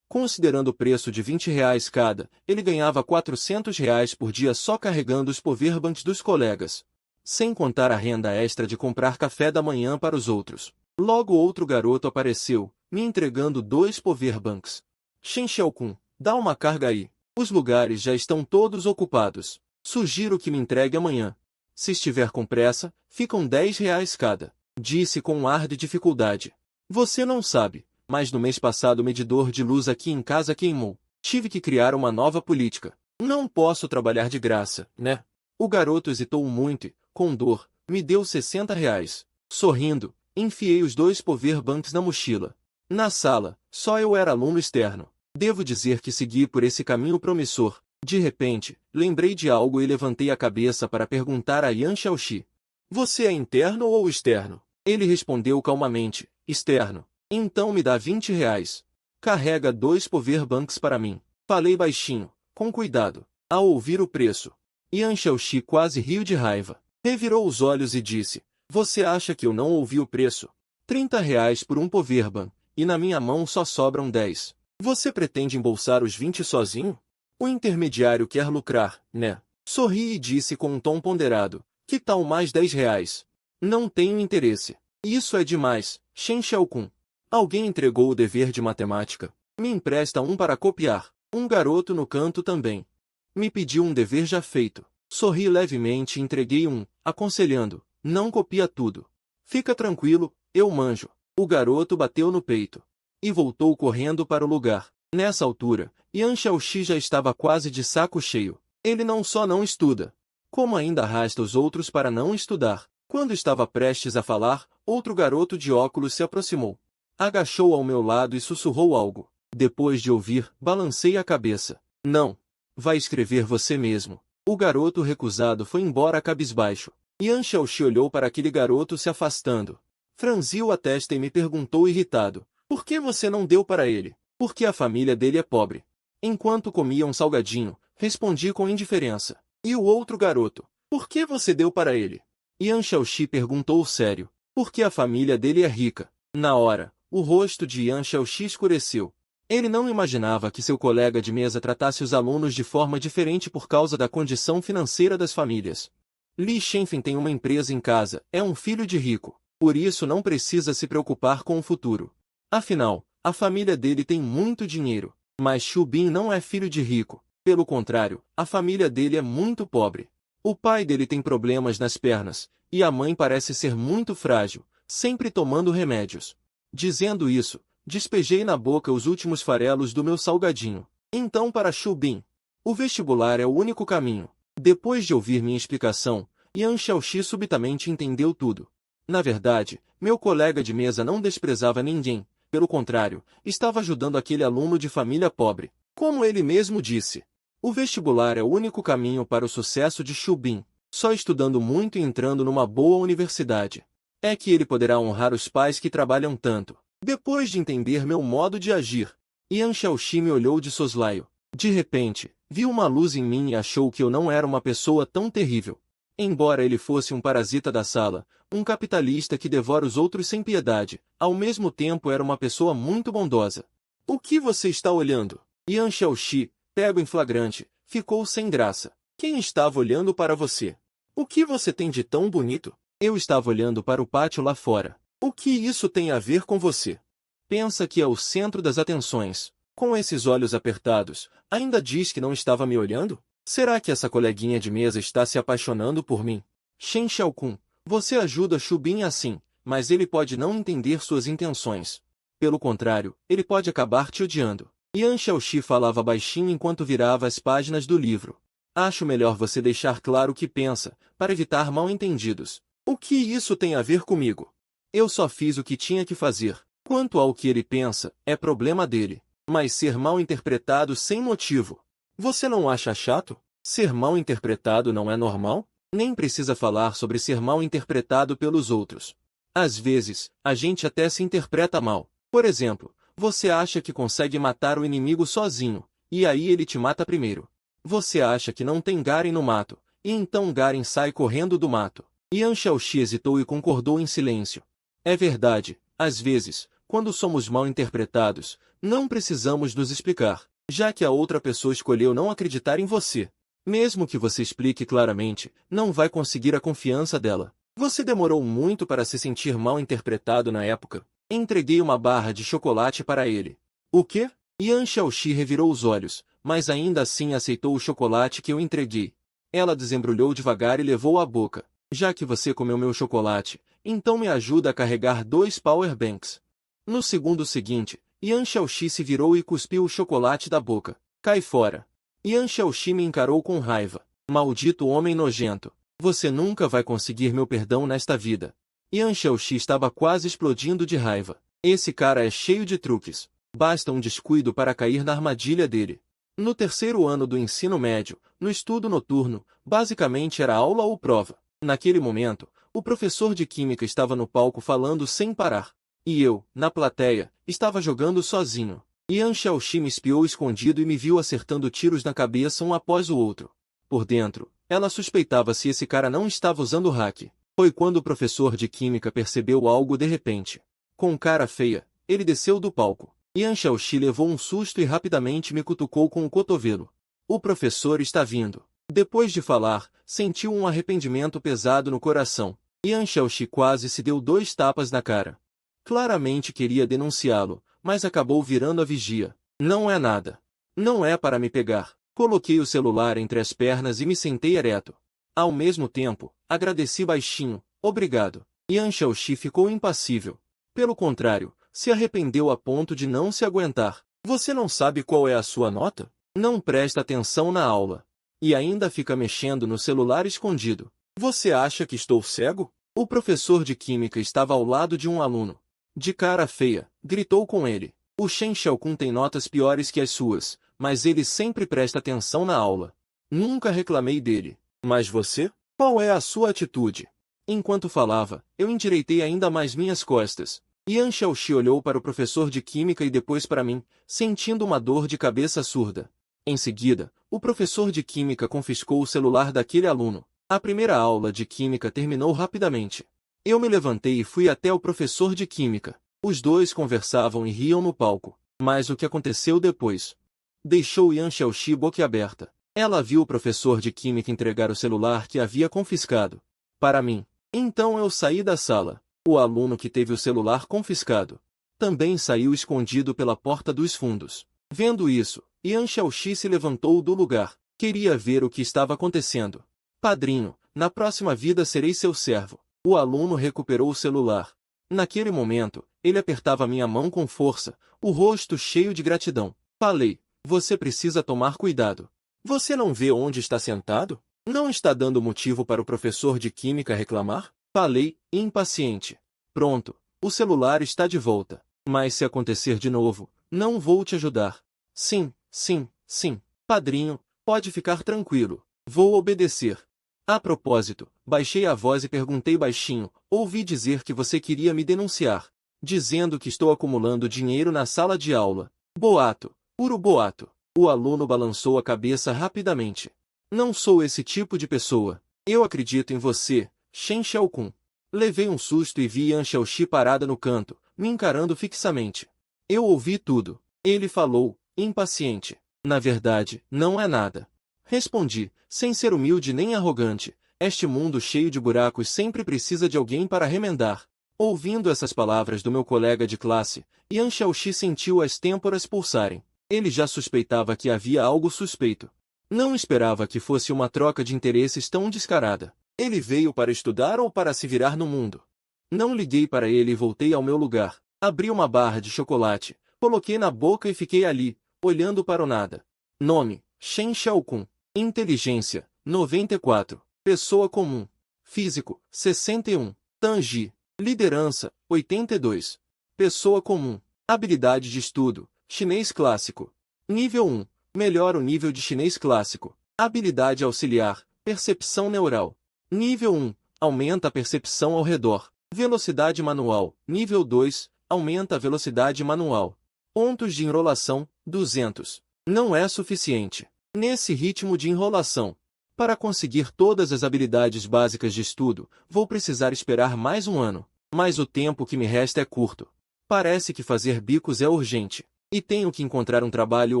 Considerando o preço de R$20 cada, ele ganhava R$400 por dia só carregando os powerbanks dos colegas. Sem contar a renda extra de comprar café da manhã para os outros. Logo outro garoto apareceu, me entregando 2 powerbanks. Shen Xiaokun, dá uma carga aí. Os lugares já estão todos ocupados. Sugiro que me entregue amanhã. Se estiver com pressa, ficam R$10 cada. Disse com um ar de dificuldade. Você não sabe, mas no mês passado o medidor de luz aqui em casa queimou. Tive que criar uma nova política. Não posso trabalhar de graça, né? O garoto hesitou muito e, com dor, me deu R$60. Sorrindo, enfiei os 2 powerbanks na mochila. Na sala, só eu era aluno externo. Devo dizer que segui por esse caminho promissor. De repente, lembrei de algo e levantei a cabeça para perguntar a Yan Xiaoxi. Você é interno ou externo? Ele respondeu calmamente, externo. Então me dá R$20. Carrega 2 powerbanks para mim. Falei baixinho, com cuidado. Ao ouvir o preço, Yan Xiaoxi quase riu de raiva. Revirou os olhos e disse, você acha que eu não ouvi o preço? R$30 por um powerbank, e na minha mão só sobram 10. Você pretende embolsar os 20 sozinho? O intermediário quer lucrar, né? Sorri e disse com um tom ponderado, que tal mais R$10? Não tenho interesse. Isso é demais, Shen Xiaokun. Alguém entregou o dever de matemática. Me empresta um para copiar. Um garoto no canto também. Me pediu um dever já feito. Sorri levemente e entreguei um, aconselhando, não copia tudo. Fica tranquilo, eu manjo. O garoto bateu no peito. E voltou correndo para o lugar. Nessa altura, Yan Xiaoxi já estava quase de saco cheio. Ele não só não estuda, como ainda arrasta os outros para não estudar. Quando estava prestes a falar, outro garoto de óculos se aproximou. Agachou ao meu lado e sussurrou algo. Depois de ouvir, balancei a cabeça. Não. Vai escrever você mesmo. O garoto recusado foi embora cabisbaixo. Yan Xiaoxi olhou para aquele garoto se afastando. Franziu a testa e me perguntou irritado. Por que você não deu para ele? Porque a família dele é pobre. Enquanto comia um salgadinho, respondi com indiferença. E o outro garoto? Por que você deu para ele? Yan Xiaoxi perguntou sério. Porque a família dele é rica. Na hora, o rosto de Yan Xiaoxi escureceu. Ele não imaginava que seu colega de mesa tratasse os alunos de forma diferente por causa da condição financeira das famílias. Li Shenfen tem uma empresa em casa, é um filho de rico. Por isso não precisa se preocupar com o futuro. Afinal, a família dele tem muito dinheiro. Mas Xu Bin não é filho de rico. Pelo contrário, a família dele é muito pobre. O pai dele tem problemas nas pernas, e a mãe parece ser muito frágil, sempre tomando remédios. Dizendo isso, despejei na boca os últimos farelos do meu salgadinho. Então para Xu Bin, o vestibular é o único caminho. Depois de ouvir minha explicação, Yan Xiaoxi subitamente entendeu tudo. Na verdade, meu colega de mesa não desprezava ninguém, pelo contrário, estava ajudando aquele aluno de família pobre. Como ele mesmo disse, o vestibular é o único caminho para o sucesso de Xu Bin. Só estudando muito e entrando numa boa universidade é que ele poderá honrar os pais que trabalham tanto. Depois de entender meu modo de agir, Yan Xiaoxi me olhou de soslaio. De repente, viu uma luz em mim e achou que eu não era uma pessoa tão terrível. Embora ele fosse um parasita da sala, um capitalista que devora os outros sem piedade, ao mesmo tempo era uma pessoa muito bondosa. O que você está olhando? Yan Xiaoxi, pego em flagrante, ficou sem graça. Quem estava olhando para você? O que você tem de tão bonito? Eu estava olhando para o pátio lá fora. O que isso tem a ver com você? Pensa que é o centro das atenções. Com esses olhos apertados, ainda diz que não estava me olhando? Será que essa coleguinha de mesa está se apaixonando por mim? Shen Xiaokun, você ajuda Xu Bin assim, mas ele pode não entender suas intenções. Pelo contrário, ele pode acabar te odiando. Yan Xiaoxi falava baixinho enquanto virava as páginas do livro. Acho melhor você deixar claro o que pensa, para evitar mal-entendidos. O que isso tem a ver comigo? Eu só fiz o que tinha que fazer. Quanto ao que ele pensa, é problema dele. Mas ser mal interpretado sem motivo. Você não acha chato? Ser mal interpretado não é normal? Nem precisa falar sobre ser mal interpretado pelos outros. Às vezes, a gente até se interpreta mal. Por exemplo, você acha que consegue matar o inimigo sozinho, e aí ele te mata primeiro. Você acha que não tem Garen no mato, e então Garen sai correndo do mato. Yan Xiaoxi hesitou e concordou em silêncio. É verdade, às vezes, quando somos mal interpretados, não precisamos nos explicar, já que a outra pessoa escolheu não acreditar em você. Mesmo que você explique claramente, não vai conseguir a confiança dela. Você demorou muito para se sentir mal interpretado na época. Entreguei uma barra de chocolate para ele. O quê? Yan Xiaoxi revirou os olhos, mas ainda assim aceitou o chocolate que eu entreguei. Ela desembrulhou devagar e levou à boca. Já que você comeu meu chocolate, então me ajuda a carregar 2 power banks. No segundo seguinte, Yan Xiaoxi se virou e cuspiu o chocolate da boca. Cai fora. Yan Xiaoxi me encarou com raiva. Maldito homem nojento. Você nunca vai conseguir meu perdão nesta vida. Yan Xiaoxi estava quase explodindo de raiva. Esse cara é cheio de truques. Basta um descuido para cair na armadilha dele. No terceiro ano do ensino médio, no estudo noturno, basicamente era aula ou prova. Naquele momento, o professor de química estava no palco falando sem parar. E eu, na plateia, estava jogando sozinho. Yan Xiaoxi me espiou escondido e me viu acertando tiros na cabeça um após o outro. Por dentro, ela suspeitava se esse cara não estava usando hack. Foi quando o professor de química percebeu algo de repente. Com cara feia, ele desceu do palco. Yan Xiaoxi levou um susto e rapidamente me cutucou com o cotovelo. O professor está vindo. Depois de falar, sentiu um arrependimento pesado no coração. Yan Xiaoxi quase se deu 2 tapas na cara. Claramente queria denunciá-lo, mas acabou virando a vigia. Não é nada. Não é para me pegar. Coloquei o celular entre as pernas e me sentei ereto. Ao mesmo tempo, agradeci baixinho. Obrigado. Yan Xiaoxi ficou impassível. Pelo contrário, se arrependeu a ponto de não se aguentar. Você não sabe qual é a sua nota? Não presta atenção na aula. E ainda fica mexendo no celular escondido. Você acha que estou cego? O professor de química estava ao lado de um aluno. De cara feia, gritou com ele. O Shen Xiaokun tem notas piores que as suas, mas ele sempre presta atenção na aula. Nunca reclamei dele. Mas você? Qual é a sua atitude? Enquanto falava, eu endireitei ainda mais minhas costas. Yan Xiaoxi olhou para o professor de química e depois para mim, sentindo uma dor de cabeça surda. Em seguida, o professor de química confiscou o celular daquele aluno. A primeira aula de química terminou rapidamente. Eu me levantei e fui até o professor de química. Os dois conversavam e riam no palco. Mas o que aconteceu depois? Deixou Yan Xiaoxi boquiaberta. Ela viu o professor de química entregar o celular que havia confiscado para mim. Então eu saí da sala. O aluno que teve o celular confiscado também saiu escondido pela porta dos fundos. Vendo isso, Yan Xiaoxi se levantou do lugar. Queria ver o que estava acontecendo. Padrinho, na próxima vida serei seu servo. O aluno recuperou o celular. Naquele momento, ele apertava minha mão com força, o rosto cheio de gratidão. Falei, você precisa tomar cuidado. Você não vê onde está sentado? Não está dando motivo para o professor de química reclamar? Falei, impaciente. Pronto, o celular está de volta. Mas se acontecer de novo, não vou te ajudar. Sim, sim, sim. Padrinho, pode ficar tranquilo. Vou obedecer. A propósito, baixei a voz e perguntei baixinho, ouvi dizer que você queria me denunciar, dizendo que estou acumulando dinheiro na sala de aula. Boato, puro boato. O aluno balançou a cabeça rapidamente. Não sou esse tipo de pessoa. Eu acredito em você, Shen Xiaokun. Levei um susto e vi Yan Xiaoxi parada no canto, me encarando fixamente. Eu ouvi tudo. Ele falou, impaciente. Na verdade, não é nada. Respondi, sem ser humilde nem arrogante. Este mundo cheio de buracos sempre precisa de alguém para remendar. Ouvindo essas palavras do meu colega de classe, Yan Xiaoxi sentiu as têmporas pulsarem. Ele já suspeitava que havia algo suspeito. Não esperava que fosse uma troca de interesses tão descarada. Ele veio para estudar ou para se virar no mundo? Não liguei para ele e voltei ao meu lugar. Abri uma barra de chocolate, coloquei na boca e fiquei ali, olhando para o nada. Nome, Shen Xiaokun. Inteligência, 94. Pessoa comum. Físico, 61. Tanji. Liderança, 82. Pessoa comum. Habilidade de estudo, chinês clássico. Nível 1. Melhora o nível de chinês clássico. Habilidade auxiliar, percepção neural. Nível 1. Aumenta a percepção ao redor. Velocidade manual. Nível 2. Aumenta a velocidade manual. Pontos de enrolação, 200. Não é suficiente. Nesse ritmo de enrolação, para conseguir todas as habilidades básicas de estudo, vou precisar esperar mais um ano. Mas o tempo que me resta é curto. Parece que fazer bicos é urgente. E tenho que encontrar um trabalho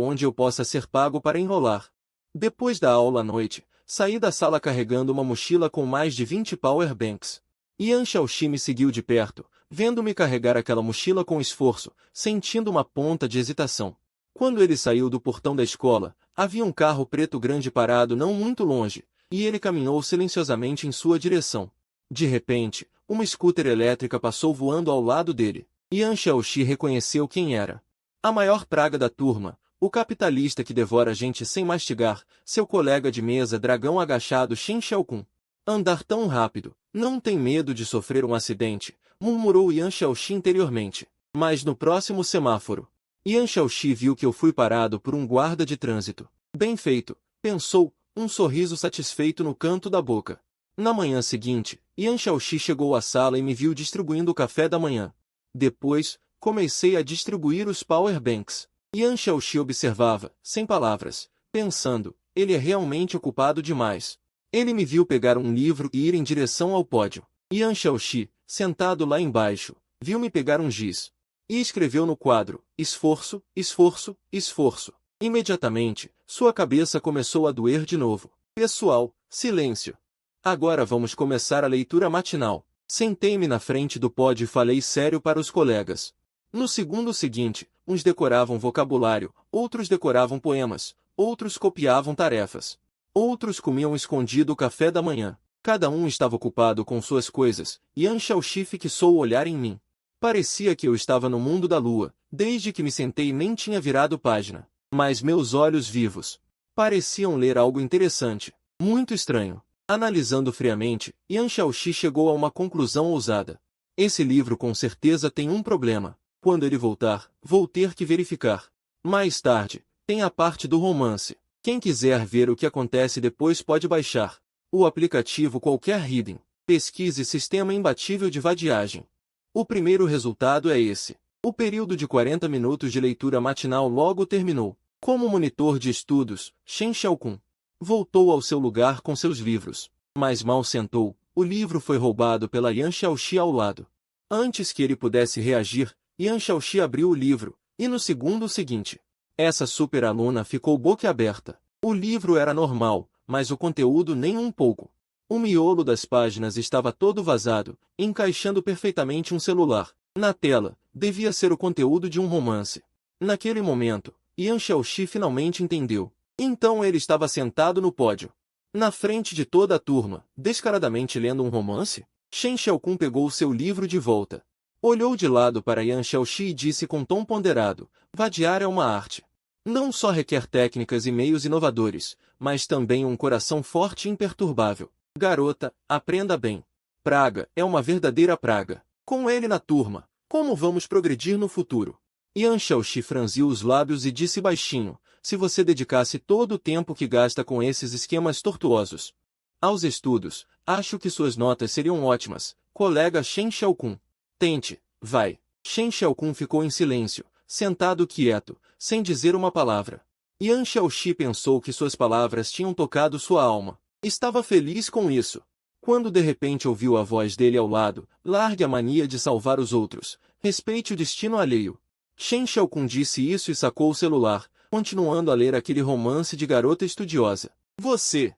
onde eu possa ser pago para enrolar. Depois da aula à noite, saí da sala carregando uma mochila com mais de 20 power banks. Yan Xiaoxi me seguiu de perto, vendo-me carregar aquela mochila com esforço, sentindo uma ponta de hesitação. Quando ele saiu do portão da escola, havia um carro preto grande parado não muito longe, e ele caminhou silenciosamente em sua direção. De repente, uma scooter elétrica passou voando ao lado dele. Yan Xiaoxi reconheceu quem era. A maior praga da turma, o capitalista que devora gente sem mastigar, seu colega de mesa dragão agachado Shen Xiaokun. Andar tão rápido, não tem medo de sofrer um acidente, murmurou Yan Xiaoxi interiormente. Mas no próximo semáforo, Yan Xiaoxi viu que eu fui parado por um guarda de trânsito. Bem feito, pensou, um sorriso satisfeito no canto da boca. Na manhã seguinte, Yan Xiaoxi chegou à sala e me viu distribuindo o café da manhã. Depois, comecei a distribuir os power banks. Yan Xiaoxi observava, sem palavras, pensando, ele é realmente ocupado demais. Ele me viu pegar um livro e ir em direção ao pódio. Yan Xiaoxi, sentado lá embaixo, viu-me pegar um giz. E escreveu no quadro, esforço, esforço, esforço. Imediatamente, sua cabeça começou a doer de novo. Pessoal, silêncio. Agora vamos começar a leitura matinal. Sentei-me na frente do pódio e falei sério para os colegas. No segundo seguinte, uns decoravam vocabulário, outros decoravam poemas, outros copiavam tarefas. Outros comiam escondido o café da manhã. Cada um estava ocupado com suas coisas, e Yan Xiaoxi fixou o olhar em mim. Parecia que eu estava no mundo da lua, desde que me sentei nem tinha virado página. Mas meus olhos vivos pareciam ler algo interessante, muito estranho. Analisando friamente, Yan Xiaoxi chegou a uma conclusão ousada. Esse livro com certeza tem um problema. Quando ele voltar, vou ter que verificar. Mais tarde, tem a parte do romance. Quem quiser ver o que acontece depois pode baixar o aplicativo qualquer Reading. Pesquise Sistema Imbatível de Vadiagem. O primeiro resultado é esse. O período de 40 minutos de leitura matinal logo terminou. Como monitor de estudos, Shen Xiaokun voltou ao seu lugar com seus livros. Mas mal sentou, o livro foi roubado pela Yan Xiaoxi ao lado. Antes que ele pudesse reagir, Yan Xiaoxi abriu o livro, e no segundo seguinte, essa super aluna ficou boquiaberta. O livro era normal, mas o conteúdo nem um pouco. O miolo das páginas estava todo vazado, encaixando perfeitamente um celular. Na tela, devia ser o conteúdo de um romance. Naquele momento, Yan Xiaoxi finalmente entendeu. Então ele estava sentado no pódio, na frente de toda a turma, descaradamente lendo um romance? Shen Xiaokun pegou seu livro de volta. Olhou de lado para Yan Xiaoxi e disse com tom ponderado: vadiar é uma arte. Não só requer técnicas e meios inovadores, mas também um coração forte e imperturbável. Garota, aprenda bem. Praga é uma verdadeira praga. Com ele na turma, como vamos progredir no futuro? Yan Xiaoxi franziu os lábios e disse baixinho: se você dedicasse todo o tempo que gasta com esses esquemas tortuosos aos estudos, acho que suas notas seriam ótimas, colega Shen Xiaokun. Tente, vai. Shen Xiaokun ficou em silêncio, sentado quieto, sem dizer uma palavra. Yan Xiaoxi pensou que suas palavras tinham tocado sua alma. Estava feliz com isso. Quando de repente ouviu a voz dele ao lado: largue a mania de salvar os outros, respeite o destino alheio. Shen Xiaokun disse isso e sacou o celular, continuando a ler aquele romance de garota estudiosa. Você,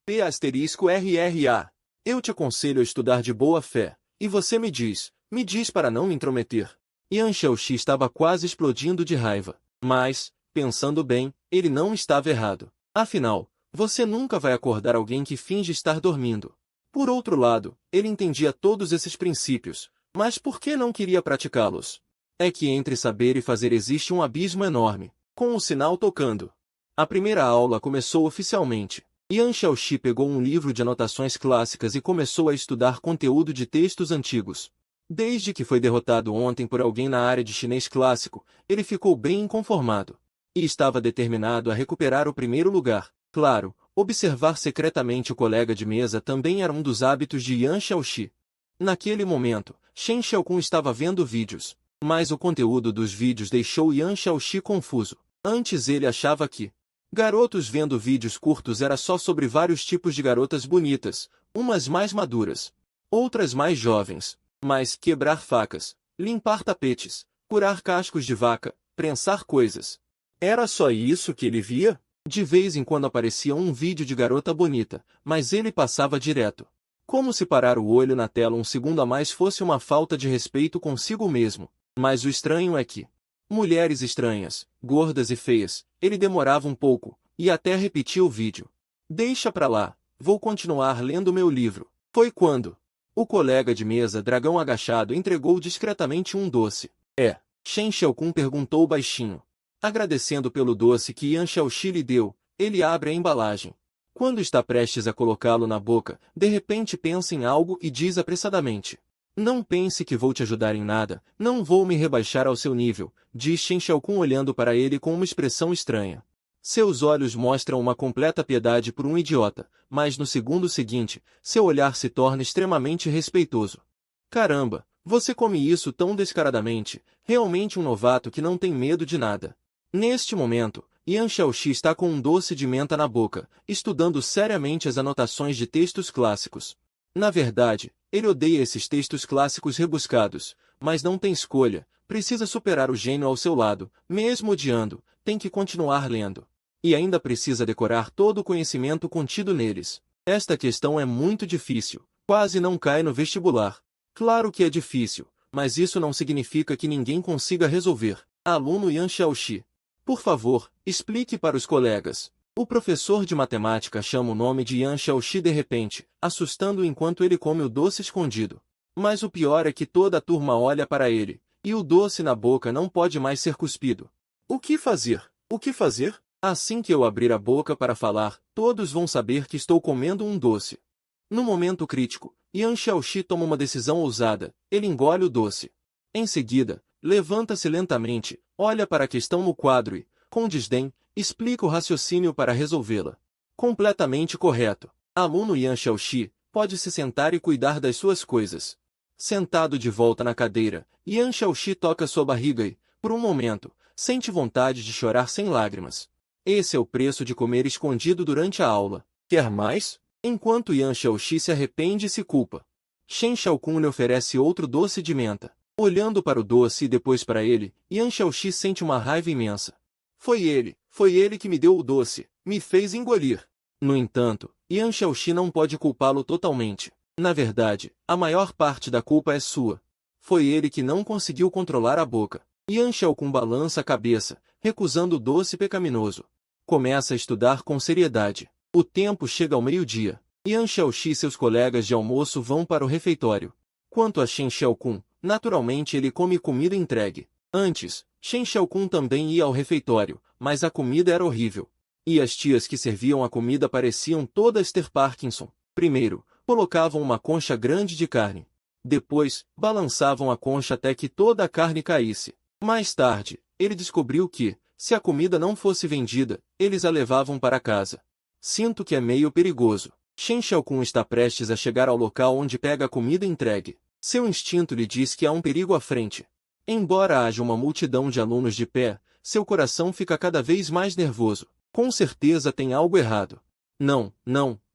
P***RRA. Eu te aconselho a estudar de boa fé, e você me diz para não me intrometer. Yan Xiaoxi estava quase explodindo de raiva. Mas, pensando bem, ele não estava errado. Afinal, você nunca vai acordar alguém que finge estar dormindo. Por outro lado, ele entendia todos esses princípios, mas por que não queria praticá-los? É que entre saber e fazer existe um abismo enorme. Com o sinal tocando, a primeira aula começou oficialmente. Yan Xiaoxi pegou um livro de anotações clássicas e começou a estudar conteúdo de textos antigos. Desde que foi derrotado ontem por alguém na área de chinês clássico, ele ficou bem inconformado. E estava determinado a recuperar o primeiro lugar. Claro, observar secretamente o colega de mesa também era um dos hábitos de Yan Xiaoxi. Naquele momento, Shen Xiaokun estava vendo vídeos. Mas o conteúdo dos vídeos deixou Yan Xiaoxi confuso. Antes ele achava que garotos vendo vídeos curtos era só sobre vários tipos de garotas bonitas, umas mais maduras, outras mais jovens. Mas quebrar facas, limpar tapetes, curar cascos de vaca, prensar coisas. Era só isso que ele via? De vez em quando aparecia um vídeo de garota bonita, mas ele passava direto. Como se parar o olho na tela um segundo a mais fosse uma falta de respeito consigo mesmo. Mas o estranho é que mulheres estranhas, gordas e feias, ele demorava um pouco, e até repetia o vídeo. Deixa pra lá, vou continuar lendo meu livro. Foi quando o colega de mesa dragão agachado entregou discretamente um doce. Shen Xiaokun perguntou baixinho. Agradecendo pelo doce que Yan Xiaoxi lhe deu, ele abre a embalagem. Quando está prestes a colocá-lo na boca, de repente pensa em algo e diz apressadamente: não pense que vou te ajudar em nada, não vou me rebaixar ao seu nível, diz Shen Xiaokun olhando para ele com uma expressão estranha. Seus olhos mostram uma completa piedade por um idiota, mas no segundo seguinte, seu olhar se torna extremamente respeitoso. Caramba, você come isso tão descaradamente, realmente um novato que não tem medo de nada. Neste momento, Yan Xiaoxi está com um doce de menta na boca, estudando seriamente as anotações de textos clássicos. Na verdade, ele odeia esses textos clássicos rebuscados, mas não tem escolha, precisa superar o gênio ao seu lado, mesmo odiando, tem que continuar lendo. E ainda precisa decorar todo o conhecimento contido neles. Esta questão é muito difícil, quase não cai no vestibular. Claro que é difícil, mas isso não significa que ninguém consiga resolver. Aluno Yan Xiaoxi, por favor, explique para os colegas. O professor de matemática chama o nome de Yan Xiaoxi de repente, assustando-o enquanto ele come o doce escondido. Mas o pior é que toda a turma olha para ele, e o doce na boca não pode mais ser cuspido. O que fazer? O que fazer? Assim que eu abrir a boca para falar, todos vão saber que estou comendo um doce. No momento crítico, Yan Xiaoxi toma uma decisão ousada, ele engole o doce. Em seguida, levanta-se lentamente, olha para a questão no quadro e, com desdém, explica o raciocínio para resolvê-la. Completamente correto. Aluno Yan Xiaoxi, pode se sentar e cuidar das suas coisas. Sentado de volta na cadeira, Yan Xiaoxi toca sua barriga e, por um momento, sente vontade de chorar sem lágrimas. Esse é o preço de comer escondido durante a aula. Quer mais? Enquanto Yan Xiaoxi se arrepende e se culpa, Shen Xiaokun lhe oferece outro doce de menta. Olhando para o doce e depois para ele, Yan Xiaoxi sente uma raiva imensa. Foi ele que me deu o doce, me fez engolir. No entanto, Yan Xiaoxi não pode culpá-lo totalmente. Na verdade, a maior parte da culpa é sua. Foi ele que não conseguiu controlar a boca. Yan Xiaokun balança a cabeça, recusando o doce pecaminoso. Começa a estudar com seriedade. O tempo chega ao meio-dia. Yan Xiaoxi e seus colegas de almoço vão para o refeitório. Quanto a Shen Xiaokun, naturalmente ele come comida entregue. Antes, Shen Xiaokun também ia ao refeitório, mas a comida era horrível. E as tias que serviam a comida pareciam todas ter Parkinson. Primeiro, colocavam uma concha grande de carne. Depois, balançavam a concha até que toda a carne caísse. Mais tarde, ele descobriu que, se a comida não fosse vendida, eles a levavam para casa. Sinto que é meio perigoso. Shen Xiaokun está prestes a chegar ao local onde pega a comida entregue. Seu instinto lhe diz que há um perigo à frente. Embora haja uma multidão de alunos de pé, seu coração fica cada vez mais nervoso. Com certeza tem algo errado. Não,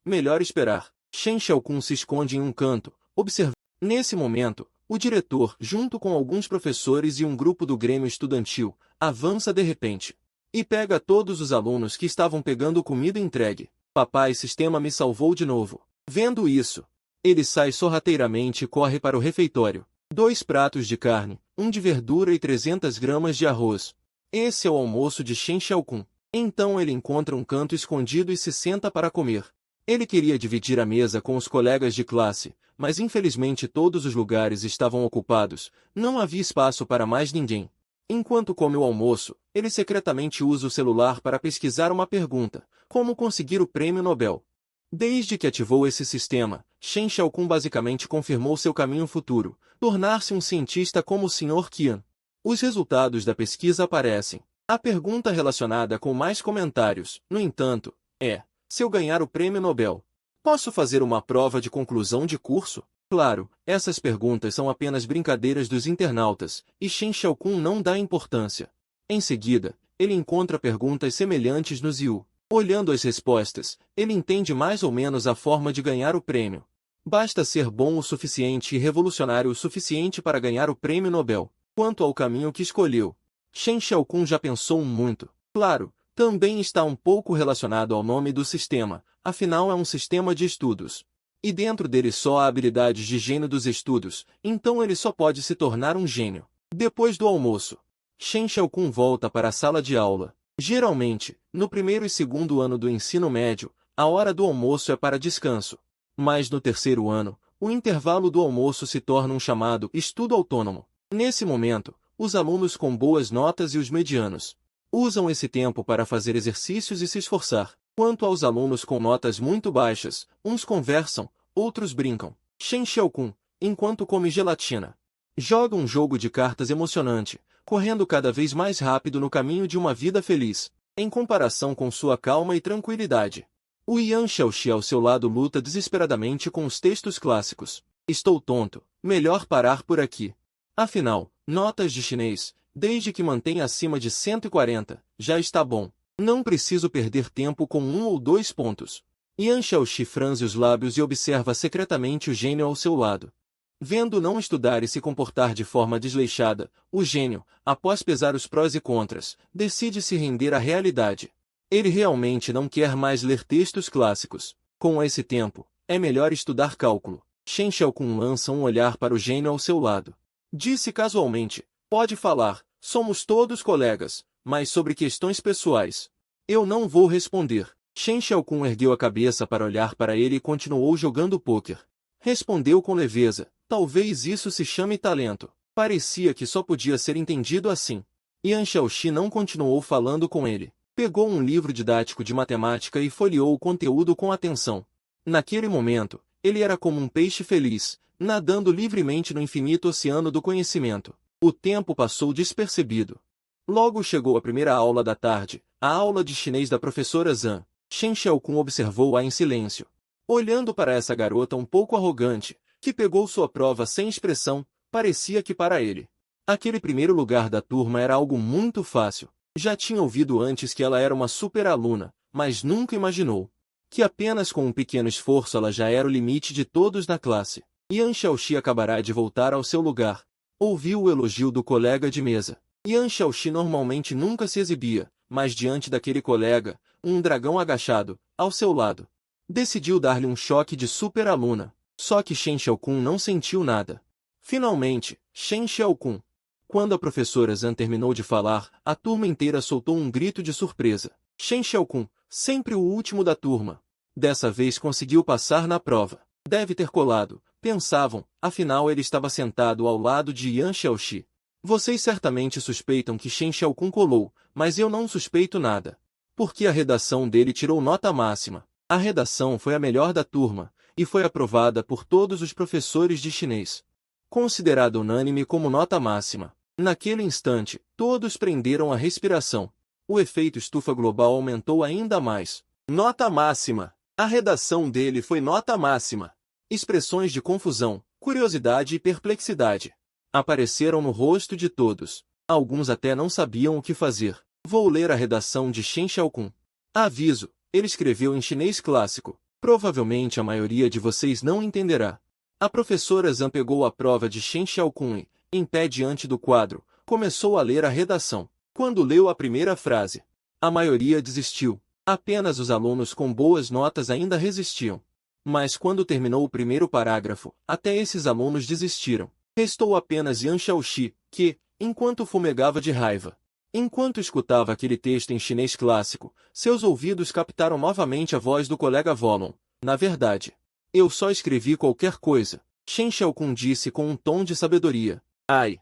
melhor esperar. Shen Xiaokun se esconde em um canto, observando. Nesse momento, o diretor, junto com alguns professores e um grupo do grêmio estudantil, avança de repente. E pega todos os alunos que estavam pegando comida entregue. Papai Sistema me salvou de novo. Vendo isso, ele sai sorrateiramente e corre para o refeitório. 2 pratos de carne, 1 de verdura e 300 gramas de arroz. Esse é o almoço de Shen Xiaokun. Então ele encontra um canto escondido e se senta para comer. Ele queria dividir a mesa com os colegas de classe, mas infelizmente todos os lugares estavam ocupados, não havia espaço para mais ninguém. Enquanto come o almoço, ele secretamente usa o celular para pesquisar uma pergunta: como conseguir o prêmio Nobel? Desde que ativou esse sistema, Shen Xiaokun basicamente confirmou seu caminho futuro, tornar-se um cientista como o Sr. Qian. Os resultados da pesquisa aparecem. A pergunta relacionada com mais comentários, no entanto, é: se eu ganhar o prêmio Nobel, posso fazer uma prova de conclusão de curso? Claro, essas perguntas são apenas brincadeiras dos internautas, e Shen Xiaokun não dá importância. Em seguida, ele encontra perguntas semelhantes no Ziu. Olhando as respostas, ele entende mais ou menos a forma de ganhar o prêmio. Basta ser bom o suficiente e revolucionário o suficiente para ganhar o prêmio Nobel. Quanto ao caminho que escolheu, Shen Xiaokun já pensou muito. Claro, também está um pouco relacionado ao nome do sistema, afinal é um sistema de estudos. E dentro dele só há habilidades de gênio dos estudos, então ele só pode se tornar um gênio. Depois do almoço, Shen Xiaokun volta para a sala de aula. Geralmente, no primeiro e segundo ano do ensino médio, a hora do almoço é para descanso. Mas no terceiro ano, o intervalo do almoço se torna um chamado estudo autônomo. Nesse momento, os alunos com boas notas e os medianos usam esse tempo para fazer exercícios e se esforçar. Quanto aos alunos com notas muito baixas, uns conversam, outros brincam. Shen Xiaokun, enquanto come gelatina, joga um jogo de cartas emocionante, correndo cada vez mais rápido no caminho de uma vida feliz, em comparação com sua calma e tranquilidade. O Yan Xiaoxi ao seu lado luta desesperadamente com os textos clássicos. Estou tonto, melhor parar por aqui. Afinal, notas de chinês, desde que mantenha acima de 140, já está bom. Não preciso perder tempo com 1 ou 2 pontos. Yan Xiaoxi franze os lábios e observa secretamente o gênio ao seu lado. Vendo não estudar e se comportar de forma desleixada, o gênio, após pesar os prós e contras, decide se render à realidade. Ele realmente não quer mais ler textos clássicos. Com esse tempo, é melhor estudar cálculo. Shen Xiaokun lança um olhar para o gênio ao seu lado. Disse casualmente: pode falar, somos todos colegas, mas sobre questões pessoais. Eu não vou responder. Shen Xiaokun ergueu a cabeça para olhar para ele e continuou jogando pôquer. Respondeu com leveza: talvez isso se chame talento. Parecia que só podia ser entendido assim. Yan Xiaoxi não continuou falando com ele. Pegou um livro didático de matemática e folheou o conteúdo com atenção. Naquele momento, ele era como um peixe feliz, nadando livremente no infinito oceano do conhecimento. O tempo passou despercebido. Logo chegou a primeira aula da tarde, a aula de chinês da professora Zhang. Shen Xiaokun observou-a em silêncio. Olhando para essa garota um pouco arrogante, que pegou sua prova sem expressão, parecia que para ele. Aquele primeiro lugar da turma era algo muito fácil. Já tinha ouvido antes que ela era uma super aluna, mas nunca imaginou que apenas com um pequeno esforço ela já era o limite de todos na classe. Yan Xiaoxi acabará de voltar ao seu lugar. Ouviu o elogio do colega de mesa. Yan Xiaoxi normalmente nunca se exibia, mas diante daquele colega, um dragão agachado, ao seu lado, decidiu dar-lhe um choque de super aluna. Só que Shen Xiaokun não sentiu nada. Finalmente, Shen Xiaokun. Quando a professora Zhan terminou de falar, a turma inteira soltou um grito de surpresa. Shen Xiaokun, sempre o último da turma. Dessa vez conseguiu passar na prova. Deve ter colado, pensavam, afinal ele estava sentado ao lado de Yan Xiaoxi. Vocês certamente suspeitam que Shen Xiaokun colou, mas eu não suspeito nada. Porque a redação dele tirou nota máxima. A redação foi a melhor da turma, e foi aprovada por todos os professores de chinês. Considerada unânime como nota máxima. Naquele instante, todos prenderam a respiração. O efeito estufa global aumentou ainda mais. Nota máxima! A redação dele foi nota máxima. Expressões de confusão, curiosidade e perplexidade apareceram no rosto de todos. Alguns até não sabiam o que fazer. Vou ler a redação de Shen Xiaokun. Aviso, ele escreveu em chinês clássico. Provavelmente a maioria de vocês não entenderá. A professora Zhan pegou a prova de Shen Xiaokun e, em pé diante do quadro, começou a ler a redação. Quando leu a primeira frase, a maioria desistiu. Apenas os alunos com boas notas ainda resistiam. Mas quando terminou o primeiro parágrafo, até esses alunos desistiram. Restou apenas Yan Xiaoxi, que, enquanto fumegava de raiva, enquanto escutava aquele texto em chinês clássico, seus ouvidos captaram novamente a voz do colega Volon. Na verdade, eu só escrevi qualquer coisa, Shen Xiaokun disse com um tom de sabedoria. Ai!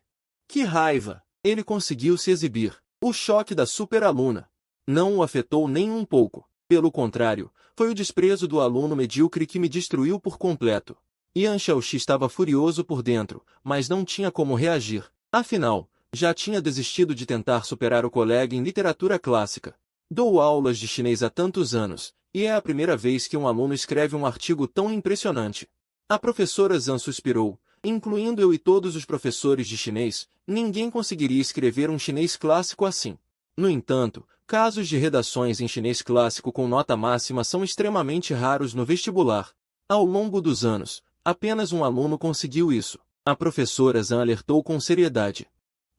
Que raiva! Ele conseguiu se exibir. O choque da super-aluna não o afetou nem um pouco. Pelo contrário, foi o desprezo do aluno medíocre que me destruiu por completo. Yan Xiaoxi estava furioso por dentro, mas não tinha como reagir. Afinal, já tinha desistido de tentar superar o colega em literatura clássica. Dou aulas de chinês há tantos anos, e é a primeira vez que um aluno escreve um artigo tão impressionante. A professora Zhan suspirou. Incluindo eu e todos os professores de chinês, ninguém conseguiria escrever um chinês clássico assim. No entanto, casos de redações em chinês clássico com nota máxima são extremamente raros no vestibular. Ao longo dos anos, apenas um aluno conseguiu isso. A professora Zhan alertou com seriedade.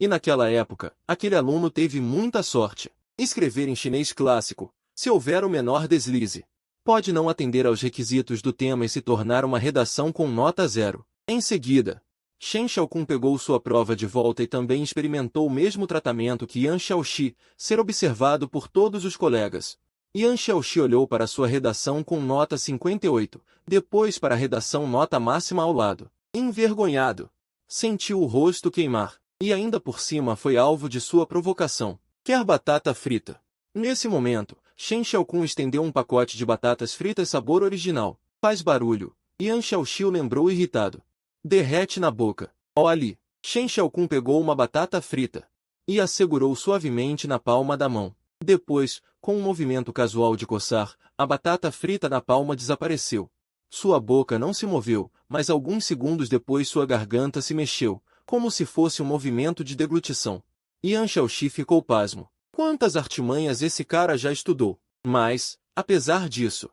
E naquela época, aquele aluno teve muita sorte. Escrever em chinês clássico, se houver o menor deslize, pode não atender aos requisitos do tema e se tornar uma redação com nota 0. Em seguida, Shen Xiaokun pegou sua prova de volta e também experimentou o mesmo tratamento que Yan Xiaoxi, ser observado por todos os colegas. Yan Xiaoxi olhou para sua redação com nota 58, depois para a redação nota máxima ao lado. Envergonhado. Sentiu o rosto queimar, e ainda por cima foi alvo de sua provocação. Quer batata frita? Nesse momento, Shen Xiaokun estendeu um pacote de batatas fritas sabor original. Faz barulho. Yan Xiaoxi o lembrou irritado. Derrete na boca. Olhe! Shen Xiaokun pegou uma batata frita e a segurou suavemente na palma da mão. Depois, com um movimento casual de coçar, a batata frita na palma desapareceu. Sua boca não se moveu, mas alguns segundos depois sua garganta se mexeu, como se fosse um movimento de deglutição. Yan Xiaoxi ficou pasmo. Quantas artimanhas esse cara já estudou? Mas, apesar disso,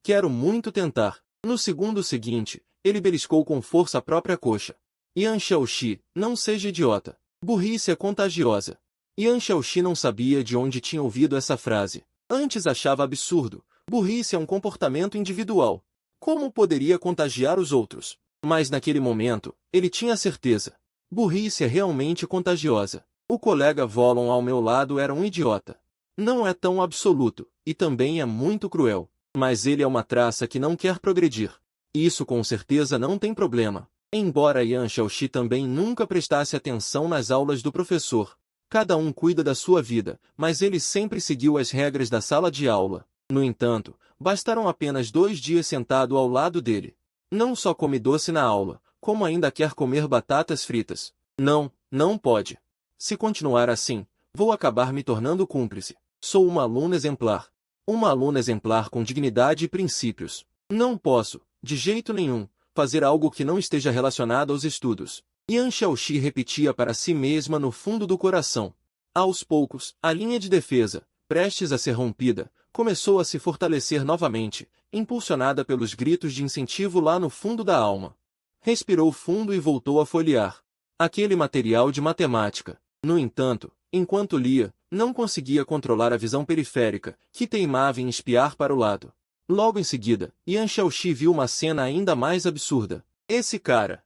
quero muito tentar. No segundo seguinte, ele beliscou com força a própria coxa. Yan Xiaoxi, não seja idiota. Burrice é contagiosa. Yan Xiaoxi não sabia de onde tinha ouvido essa frase. Antes achava absurdo. Burrice é um comportamento individual. Como poderia contagiar os outros? Mas naquele momento, ele tinha certeza. Burrice é realmente contagiosa. O colega Volon ao meu lado era um idiota. Não é tão absoluto, e também é muito cruel. Mas ele é uma traça que não quer progredir. Isso com certeza não tem problema. Embora Yan Xiaoxi também nunca prestasse atenção nas aulas do professor. Cada um cuida da sua vida, mas ele sempre seguiu as regras da sala de aula. No entanto, bastaram apenas 2 dias sentado ao lado dele. Não só come doce na aula, como ainda quer comer batatas fritas. Não, não pode. Se continuar assim, vou acabar me tornando cúmplice. Sou uma aluna exemplar. Uma aluna exemplar com dignidade e princípios. Não posso, de jeito nenhum, fazer algo que não esteja relacionado aos estudos. Yan Xiaoxi repetia para si mesma no fundo do coração. Aos poucos, a linha de defesa, prestes a ser rompida, começou a se fortalecer novamente, impulsionada pelos gritos de incentivo lá no fundo da alma. Respirou fundo e voltou a folhear aquele material de matemática. No entanto, enquanto lia, não conseguia controlar a visão periférica, que teimava em espiar para o lado. Logo em seguida, Yan Xiaoxi viu uma cena ainda mais absurda. Esse cara,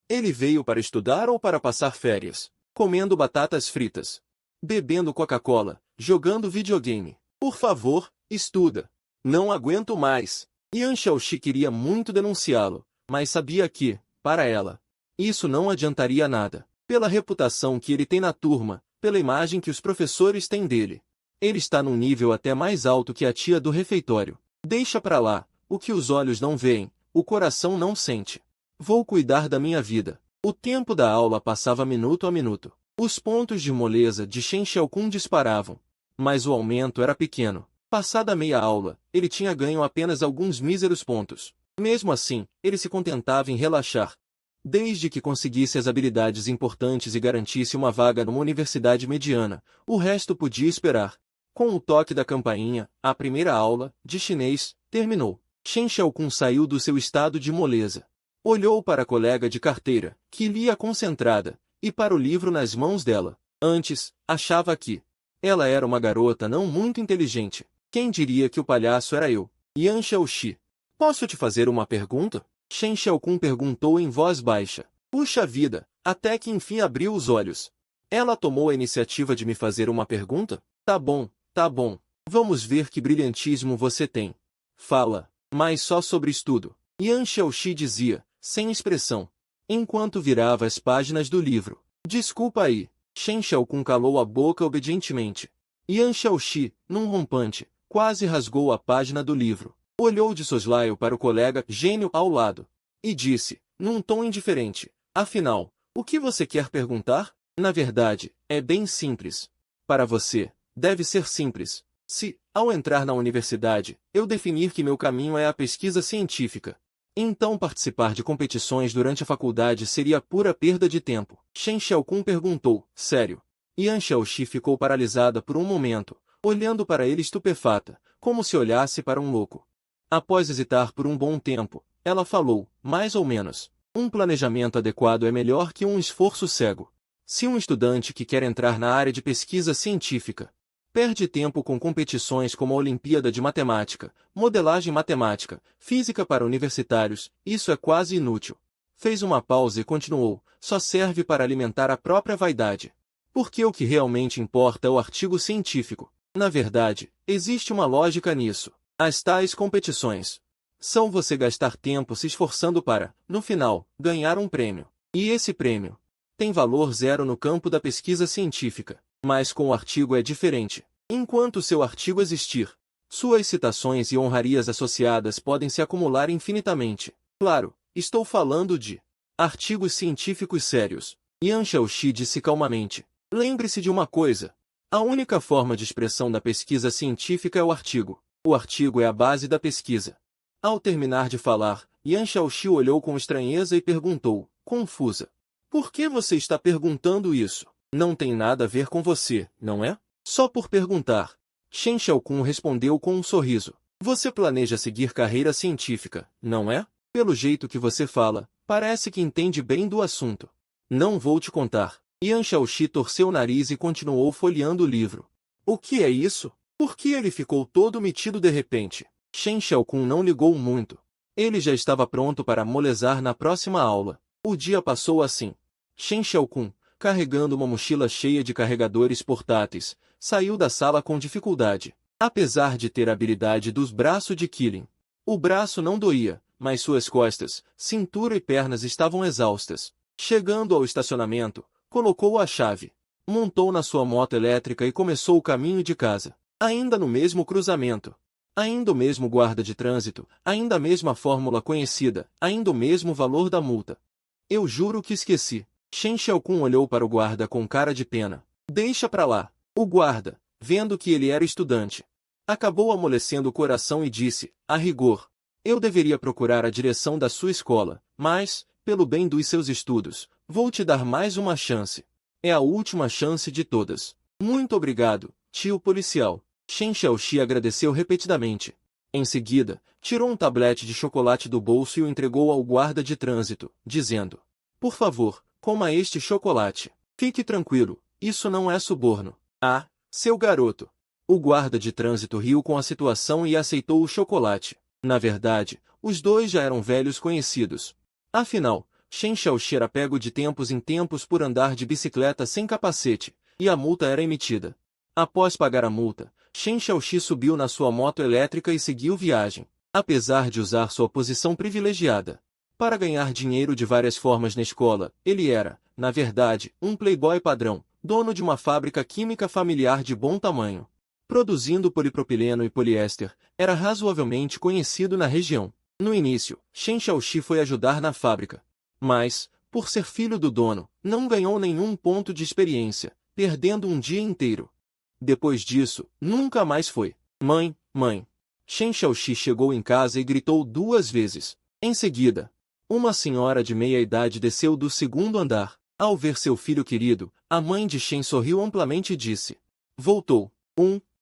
ele veio para estudar ou para passar férias? Comendo batatas fritas, bebendo Coca-Cola, jogando videogame. Por favor, estuda. Não aguento mais. Yan Xiaoxi queria muito denunciá-lo, mas sabia que, para ela, isso não adiantaria nada. Pela reputação que ele tem na turma, pela imagem que os professores têm dele. Ele está num nível até mais alto que a tia do refeitório. Deixa pra lá, o que os olhos não veem, o coração não sente. Vou cuidar da minha vida. O tempo da aula passava minuto a minuto. Os pontos de moleza de Shen Xiaokun disparavam. Mas o aumento era pequeno. Passada meia aula, ele tinha ganho apenas alguns míseros pontos. Mesmo assim, ele se contentava em relaxar. Desde que conseguisse as habilidades importantes e garantisse uma vaga numa universidade mediana, o resto podia esperar. Com o toque da campainha, a primeira aula, de chinês, terminou. Shen Xiaokun saiu do seu estado de moleza. Olhou para a colega de carteira, que lia concentrada, e para o livro nas mãos dela. Antes, achava que ela era uma garota não muito inteligente. Quem diria que o palhaço era eu? Yan Xiaoxi. Posso te fazer uma pergunta? Shen Xiaokun perguntou em voz baixa. Puxa vida, até que enfim abriu os olhos. Ela tomou a iniciativa de me fazer uma pergunta? Tá bom. Vamos ver que brilhantismo você tem. Fala, mas só sobre estudo. Yan Xiaoxi dizia, sem expressão, enquanto virava as páginas do livro. Desculpa aí. Shen Xiaokun calou a boca obedientemente. Yan Xiaoxi, num rompante, quase rasgou a página do livro. Olhou de soslaio para o colega gênio ao lado. E disse, num tom indiferente, afinal, o que você quer perguntar? Na verdade, é bem simples. Para você, deve ser simples. Se, ao entrar na universidade, eu definir que meu caminho é a pesquisa científica, então participar de competições durante a faculdade seria pura perda de tempo. Shen Xiaokun perguntou, sério? Yan Xiaoxi ficou paralisada por um momento, olhando para ele estupefata, como se olhasse para um louco. Após hesitar por um bom tempo, ela falou, mais ou menos, um planejamento adequado é melhor que um esforço cego. Se um estudante que quer entrar na área de pesquisa científica perde tempo com competições como a Olimpíada de Matemática, modelagem matemática, física para universitários, isso é quase inútil. Fez uma pausa e continuou, só serve para alimentar a própria vaidade. Porque o que realmente importa é o artigo científico. Na verdade, existe uma lógica nisso. As tais competições são você gastar tempo se esforçando para, no final, ganhar um prêmio. E esse prêmio tem valor zero no campo da pesquisa científica. Mas com o artigo é diferente. Enquanto seu artigo existir, suas citações e honrarias associadas podem se acumular infinitamente. Claro, estou falando de artigos científicos sérios. Yan Xiaoxi disse calmamente. Lembre-se de uma coisa. A única forma de expressão da pesquisa científica é o artigo. O artigo é a base da pesquisa. Ao terminar de falar, Yan Xiaoxi olhou com estranheza e perguntou, confusa. Por que você está perguntando isso? Não tem nada a ver com você, não é? Só por perguntar. Shen Xiaokun respondeu com um sorriso. Você planeja seguir carreira científica, não é? Pelo jeito que você fala, parece que entende bem do assunto. Não vou te contar. Yan Xiaoxi torceu o nariz e continuou folheando o livro. O que é isso? Por que ele ficou todo metido de repente? Shen Xiaokun não ligou muito. Ele já estava pronto para molezar na próxima aula. O dia passou assim. Shen Xiaokun, carregando uma mochila cheia de carregadores portáteis, saiu da sala com dificuldade. Apesar de ter a habilidade dos braços de Killing, o braço não doía, mas suas costas, cintura e pernas estavam exaustas. Chegando ao estacionamento, colocou a chave, montou na sua moto elétrica e começou o caminho de casa. Ainda no mesmo cruzamento. Ainda o mesmo guarda de trânsito, ainda a mesma fórmula conhecida, ainda o mesmo valor da multa. Eu juro que esqueci. Shen Xiaokun olhou para o guarda com cara de pena. Deixa pra lá. O guarda, vendo que ele era estudante, acabou amolecendo o coração e disse, a rigor, Eu deveria procurar a direção da sua escola, mas, pelo bem dos seus estudos, vou te dar mais uma chance. É a última chance de todas. Muito obrigado, tio policial. Shen Xiaoxi agradeceu repetidamente. Em seguida, tirou um tablete de chocolate do bolso e o entregou ao guarda de trânsito, dizendo: Por favor, coma este chocolate. Fique tranquilo, isso não é suborno. Ah, seu garoto. O guarda de trânsito riu com a situação e aceitou o chocolate. Na verdade, os dois já eram velhos conhecidos. Afinal, Shen Xiaoxi era pego de tempos em tempos por andar de bicicleta sem capacete, e a multa era emitida. Após pagar a multa, Shen Xiaoxi subiu na sua moto elétrica e seguiu viagem, apesar de usar sua posição privilegiada. Para ganhar dinheiro de várias formas na escola, ele era, na verdade, um playboy padrão, dono de uma fábrica química familiar de bom tamanho. Produzindo polipropileno e poliéster, era razoavelmente conhecido na região. No início, Shen Xiaoxi foi ajudar na fábrica. Mas, por ser filho do dono, não ganhou nenhum ponto de experiência, perdendo um dia inteiro. Depois disso, nunca mais foi. Mãe, mãe. Shen Xiaoxi chegou em casa e gritou 2 vezes. Em seguida, uma senhora de meia-idade desceu do segundo andar. Ao ver seu filho querido, a mãe de Shen sorriu amplamente e disse: Voltou.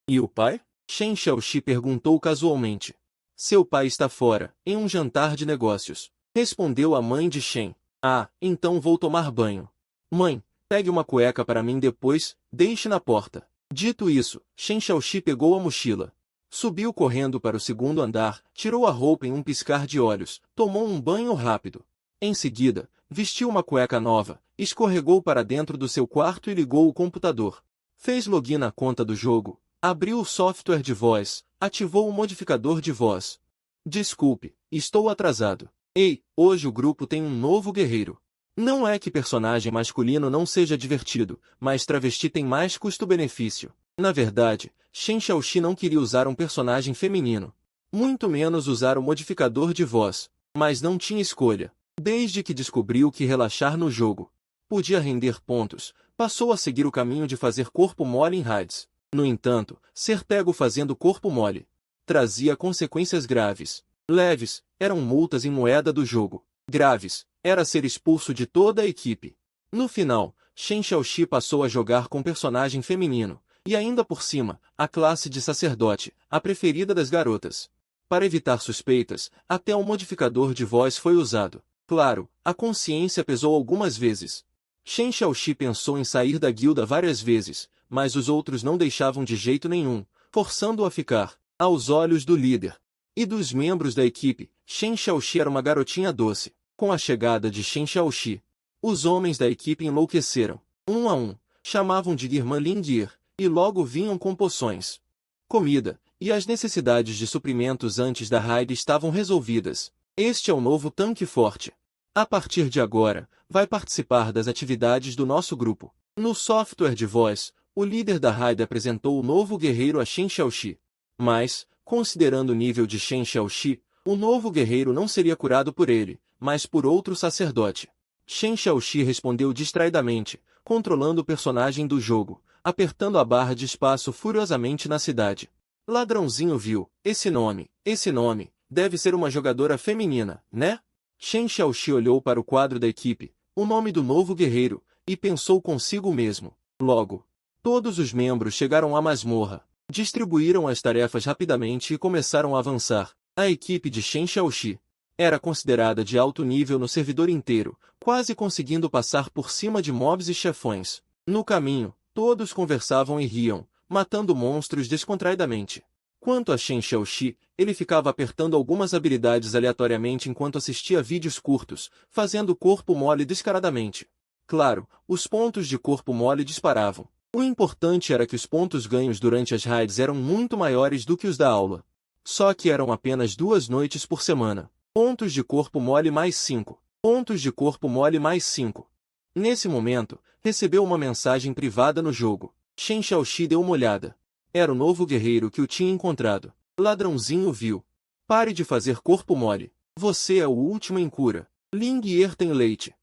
E o pai? Shen Xiaoxi perguntou casualmente. Seu pai está fora, em um jantar de negócios. Respondeu a mãe de Shen. Ah, então vou tomar banho. Mãe, pegue uma cueca para mim depois, deixe na porta. Dito isso, Shen Xiaoxi pegou a mochila. Subiu correndo para o segundo andar, tirou a roupa em um piscar de olhos, tomou um banho rápido. Em seguida, vestiu uma cueca nova, escorregou para dentro do seu quarto e ligou o computador. Fez login na conta do jogo, abriu o software de voz, ativou o modificador de voz. Desculpe, estou atrasado. Ei, hoje o grupo tem um novo guerreiro. Não é que personagem masculino não seja divertido, mas travesti tem mais custo-benefício. Na verdade, Shen Xiaoxi não queria usar um personagem feminino. Muito menos usar o modificador de voz. Mas não tinha escolha. Desde que descobriu que relaxar no jogo podia render pontos, passou a seguir o caminho de fazer corpo mole em raids. No entanto, ser pego fazendo corpo mole trazia consequências graves. Leves, eram multas em moeda do jogo. Graves, era ser expulso de toda a equipe. No final, Shen Xiaoxi passou a jogar com personagem feminino, e ainda por cima, a classe de sacerdote, a preferida das garotas. Para evitar suspeitas, até o modificador de voz foi usado. Claro, a consciência pesou algumas vezes. Shen Xiaoxi pensou em sair da guilda várias vezes, mas os outros não deixavam de jeito nenhum, forçando-o a ficar, aos olhos do líder e dos membros da equipe. Shen Xiaoxi era uma garotinha doce. Com a chegada de Shen Xiaoxi, os homens da equipe enlouqueceram. Um a um, chamavam de irmã Lingir, e logo vinham com poções, comida, e as necessidades de suprimentos antes da raid estavam resolvidas. Este é o novo tanque forte. A partir de agora, vai participar das atividades do nosso grupo. No software de voz, o líder da raid apresentou o novo guerreiro a Shen Xiaoxi. Mas, considerando o nível de Shen Xiaoxi, o novo guerreiro não seria curado por ele, mas por outro sacerdote. Shen Xiaoxi respondeu distraidamente, controlando o personagem do jogo, apertando a barra de espaço furiosamente na cidade. Ladrãozinho viu, esse nome, deve ser uma jogadora feminina, né? Shen Xiaoxi olhou para o quadro da equipe, o nome do novo guerreiro, e pensou consigo mesmo. Logo, todos os membros chegaram à masmorra, distribuíram as tarefas rapidamente e começaram a avançar. A equipe de Shen Xiaoxi era considerada de alto nível no servidor inteiro, quase conseguindo passar por cima de mobs e chefões. No caminho, todos conversavam e riam, matando monstros descontraidamente. Quanto a Shen Xiaoxi, ele ficava apertando algumas habilidades aleatoriamente enquanto assistia vídeos curtos, fazendo corpo mole descaradamente. Claro, os pontos de corpo mole disparavam. O importante era que os pontos ganhos durante as raids eram muito maiores do que os da aula. Só que eram apenas 2 noites por semana. Pontos de corpo mole mais 5. Pontos de corpo mole mais 5. Nesse momento, recebeu uma mensagem privada no jogo. Shen Xiaoxi deu uma olhada. Era o novo guerreiro que o tinha encontrado. Ladrãozinho viu. Pare de fazer corpo mole. Você é o último em cura. Lingyer tem leite.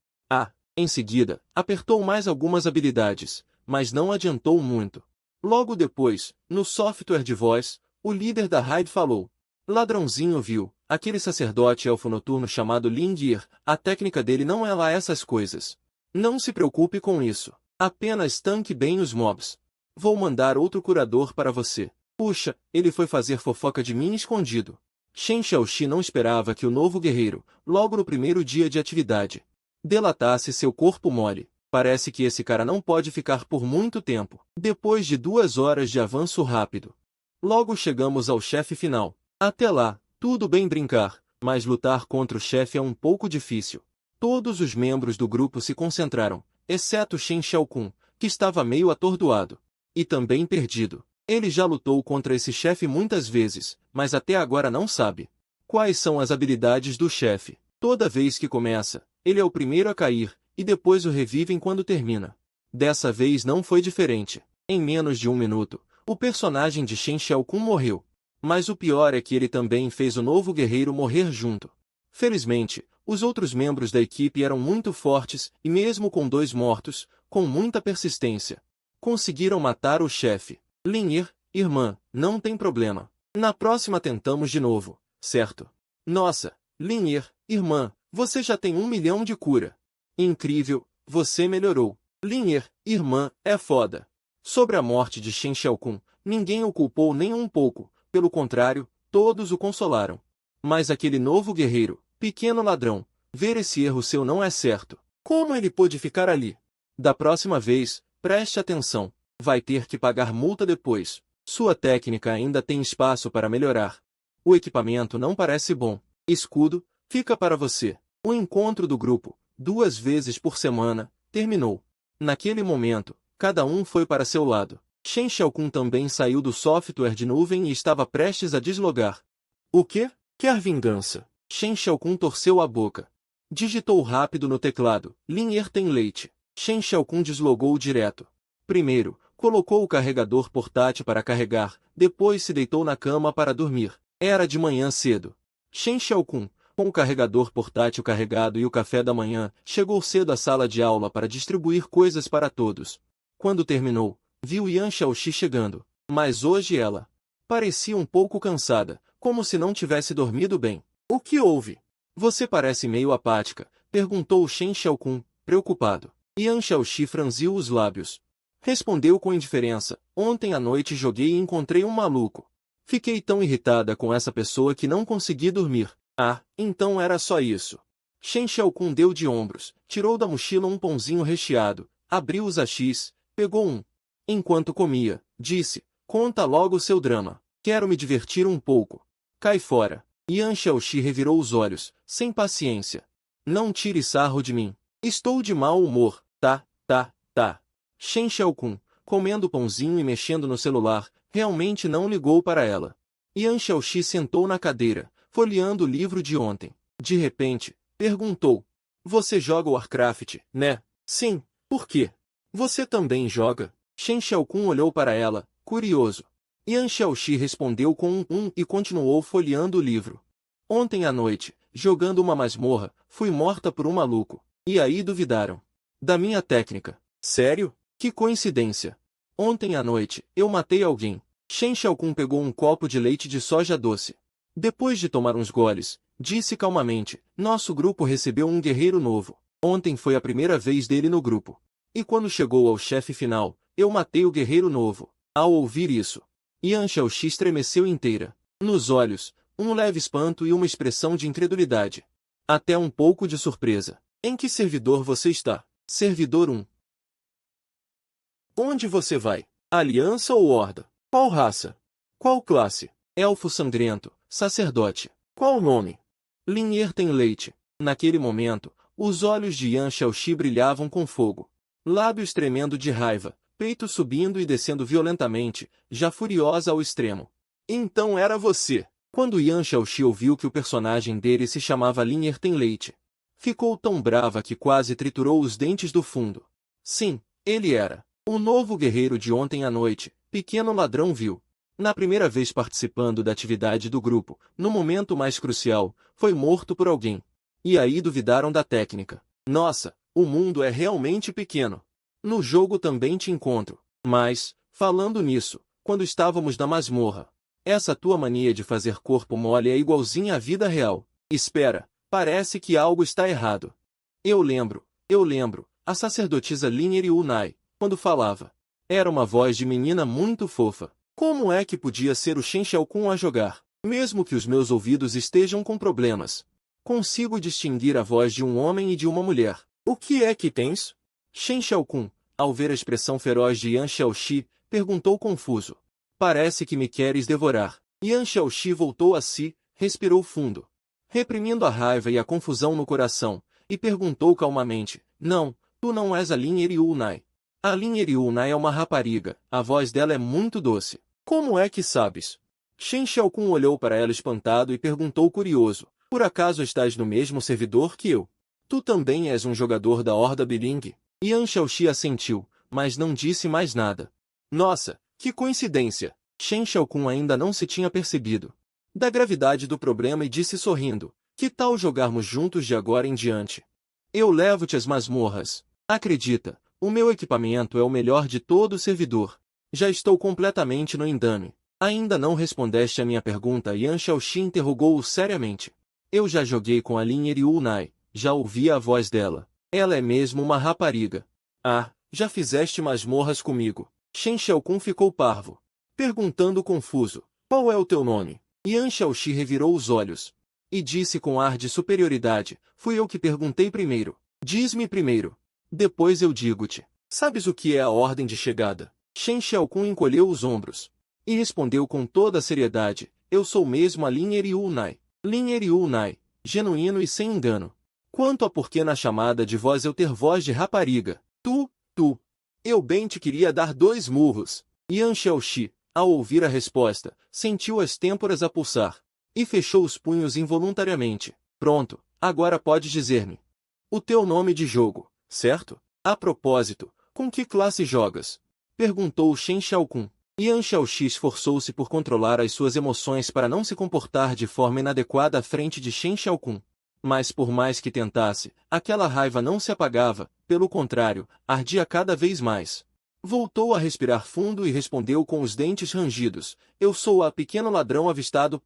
Em seguida, apertou mais algumas habilidades, mas não adiantou muito. Logo depois, no software de voz, o líder da raid falou: Ladrãozinho viu, aquele sacerdote elfo noturno chamado Lingir, a técnica dele não é lá essas coisas. Não se preocupe com isso. Apenas tanque bem os mobs. Vou mandar outro curador para você. Puxa, ele foi fazer fofoca de mim escondido. Shen Xiaoxi não esperava que o novo guerreiro, logo no primeiro dia de atividade, delatasse seu corpo mole. Parece que esse cara não pode ficar por muito tempo. Depois de 2 horas de avanço rápido, logo chegamos ao chefe final. Até lá, tudo bem brincar, mas lutar contra o chefe é um pouco difícil. Todos os membros do grupo se concentraram, exceto Shen Xiaokun, que estava meio atordoado. E também perdido. Ele já lutou contra esse chefe muitas vezes, mas até agora não sabe quais são as habilidades do chefe. Toda vez que começa, ele é o primeiro a cair, e depois o revivem quando termina. Dessa vez não foi diferente. Em menos de 1 minuto, o personagem de Shen Xiaokun morreu. Mas o pior é que ele também fez o novo guerreiro morrer junto. Felizmente, os outros membros da equipe eram muito fortes e mesmo com 2 mortos, com muita persistência, conseguiram matar o chefe. Lingir, irmã, não tem problema. Na próxima tentamos de novo, certo? Nossa, Lingir, irmã, você já tem 1 milhão de cura. Incrível, você melhorou. Lingir, irmã, é foda. Sobre a morte de Shen Xiaokun, ninguém o culpou nem um pouco, pelo contrário, todos o consolaram. Mas aquele novo guerreiro, pequeno ladrão, ver esse erro seu não é certo. Como ele pôde ficar ali? Da próxima vez, preste atenção. Vai ter que pagar multa depois. Sua técnica ainda tem espaço para melhorar. O equipamento não parece bom. Escudo, fica para você. O encontro do grupo, 2 vezes por semana, terminou. Naquele momento, cada um foi para seu lado. Shen Xiaokun também saiu do software de nuvem e estava prestes a deslogar. O quê? Quer vingança? Shen Xiaokun torceu a boca. Digitou rápido no teclado. Lingir tem leite. Shen Xiaokun deslogou direto. Primeiro, colocou o carregador portátil para carregar, depois se deitou na cama para dormir. Era de manhã cedo. Shen Xiaokun, com o carregador portátil carregado e o café da manhã, chegou cedo à sala de aula para distribuir coisas para todos. Quando terminou, viu Yan Xiaoxi chegando, mas hoje ela parecia um pouco cansada, como se não tivesse dormido bem. O que houve? Você parece meio apática, perguntou Shen Xiaokun, preocupado. Yan Xiaoxi franziu os lábios. Respondeu com indiferença, ontem à noite joguei e encontrei um maluco. Fiquei tão irritada com essa pessoa que não consegui dormir. Ah, então era só isso. Shen Xiaokun deu de ombros, tirou da mochila um pãozinho recheado, abriu os hashis, pegou um. Enquanto comia, disse, conta logo o seu drama. Quero me divertir um pouco. Cai fora. Yan Xiaoxi revirou os olhos, sem paciência. Não tire sarro de mim. Estou de mau humor, tá. Shen Xiaokun, comendo pãozinho e mexendo no celular, realmente não ligou para ela. Yan Xiaoxi sentou na cadeira, folheando o livro de ontem. De repente, perguntou. Você joga Warcraft, né? Sim, por quê? Você também joga? Shen Xiaokun olhou para ela, curioso. Yan Xiaoxi respondeu com um e continuou folheando o livro. Ontem à noite, jogando uma masmorra, fui morta por um maluco. E aí duvidaram da minha técnica. Sério? Que coincidência. Ontem à noite, eu matei alguém. Shen Xiaokun pegou um copo de leite de soja doce. Depois de tomar uns goles, disse calmamente, nosso grupo recebeu um guerreiro novo. Ontem foi a primeira vez dele no grupo. E quando chegou ao chefe final, eu matei o guerreiro novo. Ao ouvir isso, Yan Xiaoxi estremeceu inteira. Nos olhos, um leve espanto e uma expressão de incredulidade. Até um pouco de surpresa. Em que servidor você está? Servidor 1. Onde você vai? Aliança ou Horda? Qual raça? Qual classe? Elfo sangrento, sacerdote. Qual nome? Lingir tem leite. Naquele momento, os olhos de Yan Xiaoxi brilhavam com fogo. Lábios tremendo de raiva, peito subindo e descendo violentamente, já furiosa ao extremo. Então era você. Quando Yan Xiaoxi ouviu que o personagem dele se chamava Lingir tem leite, ficou tão brava que quase triturou os dentes do fundo. Sim, ele era. O novo guerreiro de ontem à noite, pequeno ladrão viu. Na primeira vez participando da atividade do grupo, no momento mais crucial, foi morto por alguém. E aí duvidaram da técnica. Nossa, o mundo é realmente pequeno. No jogo também te encontro. Mas, falando nisso, quando estávamos na masmorra, Essa tua mania de fazer corpo mole é igualzinha à vida real. Espera, parece que algo está errado. Eu lembro, a sacerdotisa Lin Yunai, quando falava. Era uma voz de menina muito fofa. Como é que podia ser o Shen Xiaokun a jogar? Mesmo que os meus ouvidos estejam com problemas. Consigo distinguir a voz de um homem e de uma mulher. O que é que tens? Shen Xiaokun, ao ver a expressão feroz de Yan Xiaoxi, perguntou confuso. Parece que me queres devorar. Yan Xiaoxi voltou a si, respirou fundo, reprimindo a raiva e a confusão no coração, e perguntou calmamente, não, tu não és a Lin Yunai. A Lin Yunai é uma rapariga, a voz dela é muito doce. Como é que sabes? Shen Xiaokun olhou para ela espantado e perguntou curioso, por acaso estás no mesmo servidor que eu? Tu também és um jogador da Horda Biling? Yan Xiaoxi assentiu, mas não disse mais nada. Nossa, que coincidência! Shen Xiaokun ainda não se tinha percebido da gravidade do problema e disse sorrindo, que tal jogarmos juntos de agora em diante? Eu levo-te às masmorras. Acredita, o meu equipamento é o melhor de todo o servidor. Já estou completamente no endame. Ainda não respondeste a minha pergunta. Yan Xiaoxi interrogou-o seriamente. Eu já joguei com a Lin Yunai, já ouvi a voz dela. Ela é mesmo uma rapariga. Ah, já fizeste masmorras comigo. Shen Xiaokun ficou parvo, perguntando confuso, qual é o teu nome? Yan Xiaoxi revirou os olhos e disse com ar de superioridade, fui eu que perguntei primeiro. Diz-me primeiro. Depois eu digo-te. Sabes o que é a ordem de chegada? Shen Xiaokun encolheu os ombros e respondeu com toda a seriedade, eu sou mesmo a Lin Yunai. Lin Yunai, genuíno e sem engano. Quanto a porquê na chamada de voz eu ter voz de rapariga, tu, eu bem te queria dar 2 murros. Yan Xiaoxi, ao ouvir a resposta, sentiu as têmporas a pulsar e fechou os punhos involuntariamente. Pronto, agora podes dizer-me o teu nome de jogo, certo? A propósito, com que classe jogas? Perguntou Shen Xiaokun. Yan Xiaoxi esforçou-se por controlar as suas emoções para não se comportar de forma inadequada à frente de Shen Xiaokun. Mas por mais que tentasse, aquela raiva não se apagava, pelo contrário, ardia cada vez mais. Voltou a respirar fundo e respondeu com os dentes rangidos, eu sou a pequeno ladrão avistado.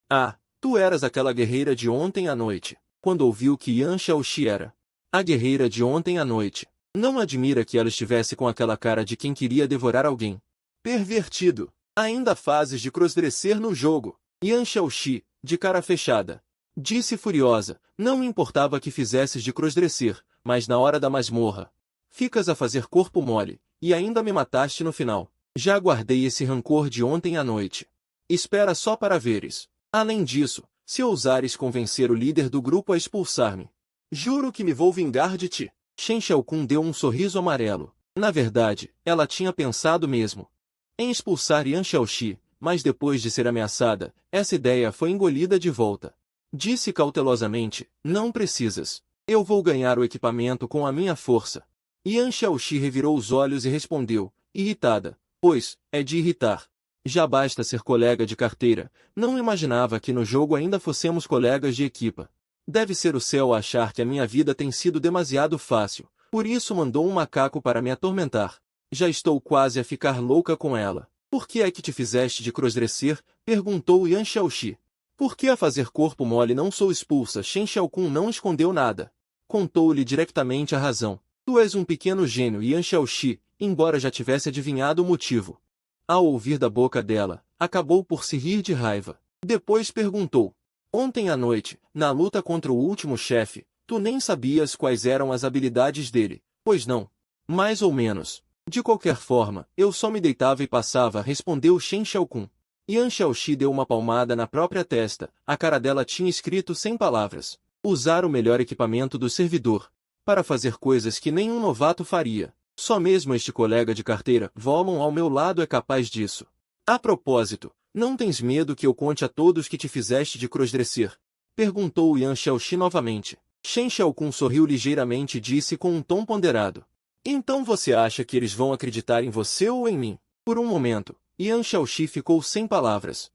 Ah, tu eras aquela guerreira de ontem à noite. Quando ouviu que Yan Xiaoxi era a guerreira de ontem à noite, não admira que ela estivesse com aquela cara de quem queria devorar alguém. Pervertido! Ainda fazes de crossdresser no jogo. Yan Xiaoxi, de cara fechada, disse furiosa, não me importava que fizesses de crossdresser, mas na hora da masmorra ficas a fazer corpo mole, e ainda me mataste no final. Já guardei esse rancor de ontem à noite. Espera só para veres. Além disso, se ousares convencer o líder do grupo a expulsar-me, juro que me vou vingar de ti. Shen Xiaokun deu um sorriso amarelo. Na verdade, ela tinha pensado mesmo em expulsar Yan Xiaoxi, mas depois de ser ameaçada, essa ideia foi engolida de volta. Disse cautelosamente, não precisas. Eu vou ganhar o equipamento com a minha força. Yan Xiaoxi revirou os olhos e respondeu, irritada, pois, é de irritar. Já basta ser colega de carteira, não imaginava que no jogo ainda fossemos colegas de equipa. Deve ser o céu a achar que a minha vida tem sido demasiado fácil, por isso mandou um macaco para me atormentar. Já estou quase a ficar louca com ela. Por que é que te fizeste de crossdresser? Perguntou Yan Xiaoxi. Por que a fazer corpo mole não sou expulsa? Shen Xiaokun não escondeu nada. Contou-lhe diretamente a razão. Tu és um pequeno gênio. Yan Xiaoxi, embora já tivesse adivinhado o motivo, ao ouvir da boca dela, acabou por se rir de raiva. Depois perguntou. Ontem à noite, na luta contra o último chefe, tu nem sabias quais eram as habilidades dele, pois não? Mais ou menos. De qualquer forma, eu só me deitava e passava, respondeu Shen Xiaokun. Yan Xiaoxi deu uma palmada na própria testa, a cara dela tinha escrito sem palavras. Usar o melhor equipamento do servidor, para fazer coisas que nenhum novato faria. Só mesmo este colega de carteira, Volon ao meu lado é capaz disso. A propósito, não tens medo que eu conte a todos que te fizeste de crossdresser? Perguntou Yan Xiaoxi novamente. Shen Xiaokun sorriu ligeiramente e disse com um tom ponderado. Então você acha que eles vão acreditar em você ou em mim? Por um momento, Yan Xiaoxi ficou sem palavras,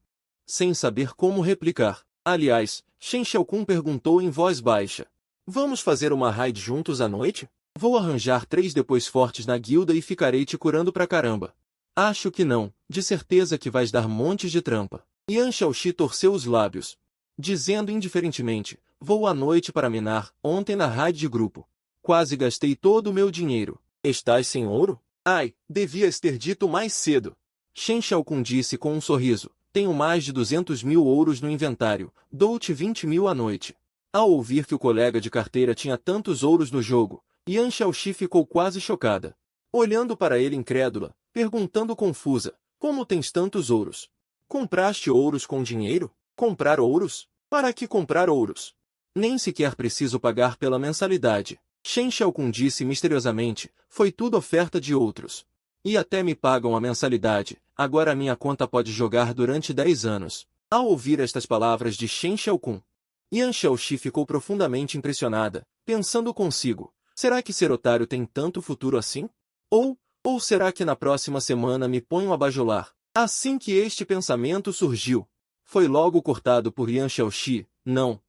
sem saber como replicar. Aliás, Shen Xiaokun perguntou em voz baixa. Vamos fazer uma raid juntos à noite? Vou arranjar 3 depois fortes na guilda e ficarei te curando pra caramba. Acho que não, de certeza que vais dar montes de trampa. Yan Xiaoxi torceu os lábios, dizendo indiferentemente, vou à noite para minar, ontem na raid de grupo. Quase gastei todo o meu dinheiro. Estás sem ouro? Ai, devias ter dito mais cedo. Shen Xiaokun disse com um sorriso, tenho mais de 200.000 ouros no inventário, dou-te 20.000 à noite. Ao ouvir que o colega de carteira tinha tantos ouros no jogo, Yan Xiaoxi ficou quase chocada. Olhando para ele incrédula, perguntando confusa, como tens tantos ouros? Compraste ouros com dinheiro? Comprar ouros? Para que comprar ouros? Nem sequer preciso pagar pela mensalidade. Shen Xiaokun disse misteriosamente, foi tudo oferta de outros. E até me pagam a mensalidade, agora a minha conta pode jogar durante 10 anos. Ao ouvir estas palavras de Shen Xiaokun, Yan Xiaoxi ficou profundamente impressionada, pensando consigo, será que ser otário tem tanto futuro assim? Ou será que na próxima semana me ponho a bajular? Assim que este pensamento surgiu, foi logo cortado por Yan Xiaoxi, não,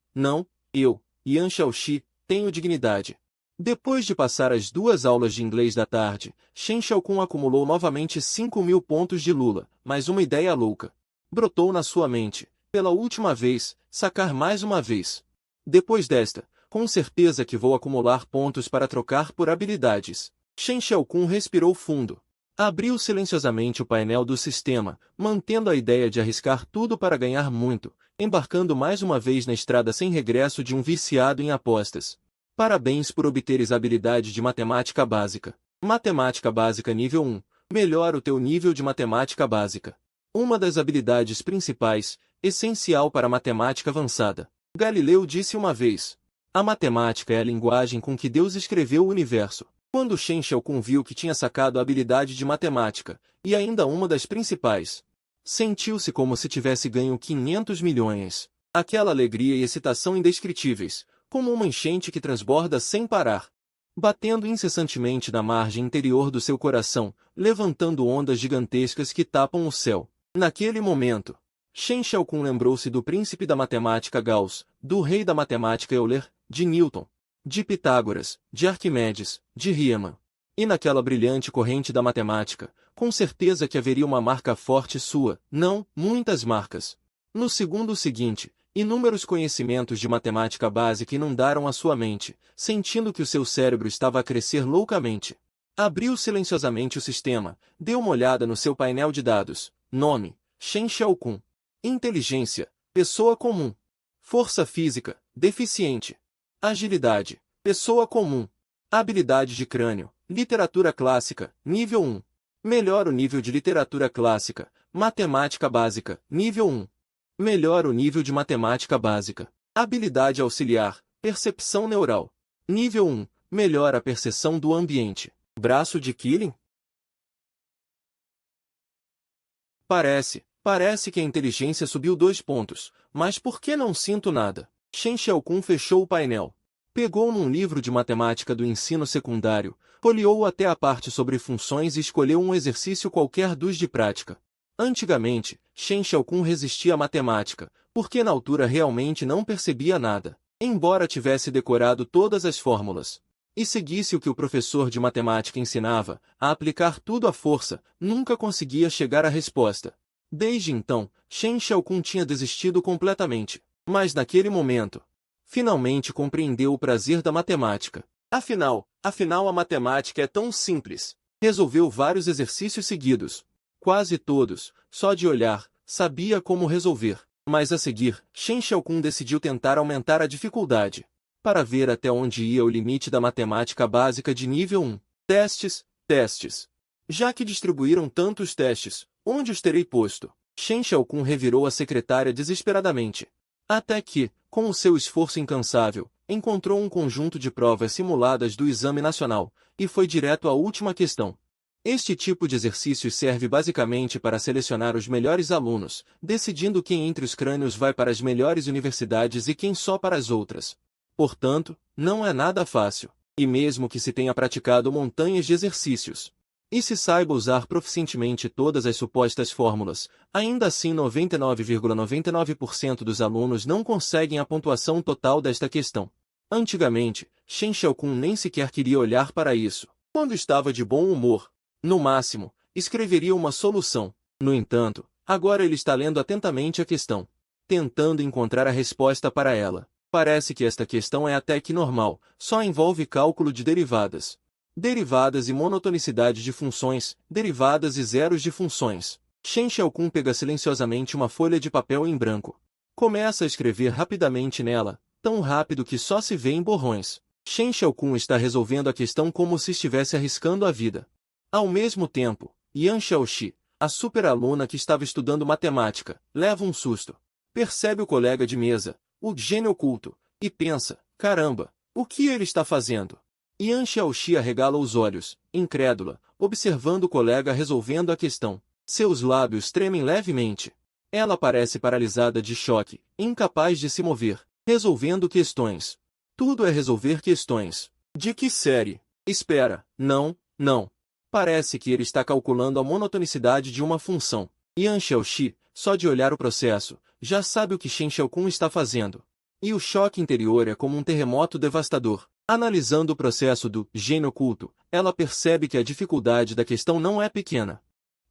eu, Yan Xiaoxi, tenho dignidade. Depois de passar as 2 aulas de inglês da tarde, Shen Xiaokun acumulou novamente 5.000 pontos de Lula, mas uma ideia louca brotou na sua mente, pela última vez, sacar mais uma vez. Depois desta, com certeza que vou acumular pontos para trocar por habilidades. Shen Xiaokun respirou fundo. Abriu silenciosamente o painel do sistema, mantendo a ideia de arriscar tudo para ganhar muito, embarcando mais uma vez na estrada sem regresso de um viciado em apostas. Parabéns por obteres habilidade de matemática básica. Matemática básica nível 1. Melhora o teu nível de matemática básica. Uma das habilidades principais, essencial para a matemática avançada. Galileu disse uma vez: a matemática é a linguagem com que Deus escreveu o universo. Quando Shen Xiaokun viu que tinha sacado a habilidade de matemática, e ainda uma das principais, sentiu-se como se tivesse ganho 500 milhões. Aquela alegria e excitação indescritíveis, como uma enchente que transborda sem parar, batendo incessantemente na margem interior do seu coração, levantando ondas gigantescas que tapam o céu. Naquele momento, Shen Xiaokun lembrou-se do príncipe da matemática Gauss, do rei da matemática Euler, de Newton, de Pitágoras, de Arquimedes, de Riemann. E naquela brilhante corrente da matemática, com certeza que haveria uma marca forte sua, não, muitas marcas. No segundo seguinte, inúmeros conhecimentos de matemática básica inundaram a sua mente, sentindo que o seu cérebro estava a crescer loucamente. Abriu silenciosamente o sistema, deu uma olhada no seu painel de dados. Nome: Shen Xiaokun. Inteligência: pessoa comum. Força física: deficiente. Agilidade: pessoa comum. Habilidade de crânio: literatura clássica, nível 1. Melhora o nível de literatura clássica, matemática básica, nível 1. Melhora o nível de matemática básica. Habilidade auxiliar: percepção neural. Nível 1. Melhora a percepção do ambiente. Braço de Killing? Parece que a inteligência subiu 2 pontos, mas por que não sinto nada? Shen Xiaokun fechou o painel. Pegou num livro de matemática do ensino secundário, folheou até a parte sobre funções e escolheu um exercício qualquer dos de prática. Antigamente, Shen Xiaokun resistia à matemática, porque na altura realmente não percebia nada, embora tivesse decorado todas as fórmulas. E seguisse o que o professor de matemática ensinava, a aplicar tudo à força, nunca conseguia chegar à resposta. Desde então, Shen Xiaokun tinha desistido completamente. Mas naquele momento, finalmente compreendeu o prazer da matemática. Afinal a matemática é tão simples. Resolveu vários exercícios seguidos. Quase todos, só de olhar, sabia como resolver. Mas a seguir, Shen Xiaokun decidiu tentar aumentar a dificuldade, para ver até onde ia o limite da matemática básica de nível 1. Testes. Já que distribuíram tantos testes, onde os terei posto? Shen Xiaokun revirou a secretária desesperadamente. Até que, com o seu esforço incansável, encontrou um conjunto de provas simuladas do Exame Nacional, e foi direto à última questão. Este tipo de exercício serve basicamente para selecionar os melhores alunos, decidindo quem entre os crânios vai para as melhores universidades e quem só para as outras. Portanto, não é nada fácil, e mesmo que se tenha praticado montanhas de exercícios, e se saiba usar proficientemente todas as supostas fórmulas, ainda assim 99,99% dos alunos não conseguem a pontuação total desta questão. Antigamente, Shen Xiaokun nem sequer queria olhar para isso. Quando estava de bom humor, no máximo, escreveria uma solução. No entanto, agora ele está lendo atentamente a questão, tentando encontrar a resposta para ela. Parece que esta questão é até que normal, só envolve cálculo de derivadas. Derivadas e monotonicidade de funções, derivadas e zeros de funções. Shen Xiaokun pega silenciosamente uma folha de papel em branco. Começa a escrever rapidamente nela, tão rápido que só se vê em borrões. Shen Xiaokun está resolvendo a questão como se estivesse arriscando a vida. Ao mesmo tempo, Yan Xiaoxi, a super-aluna que estava estudando matemática, leva um susto. Percebe o colega de mesa, o gênio oculto, e pensa, caramba, o que ele está fazendo? Yan Xiaoxi arregala os olhos, incrédula, observando o colega resolvendo a questão. Seus lábios tremem levemente. Ela parece paralisada de choque, incapaz de se mover, resolvendo questões. Tudo é resolver questões. De que série? Espera, não. Parece que ele está calculando a monotonicidade de uma função. Yan Xiaoxi, só de olhar o processo, já sabe o que Shen Xiaokun está fazendo. E o choque interior é como um terremoto devastador. Analisando o processo do gênio oculto, ela percebe que a dificuldade da questão não é pequena.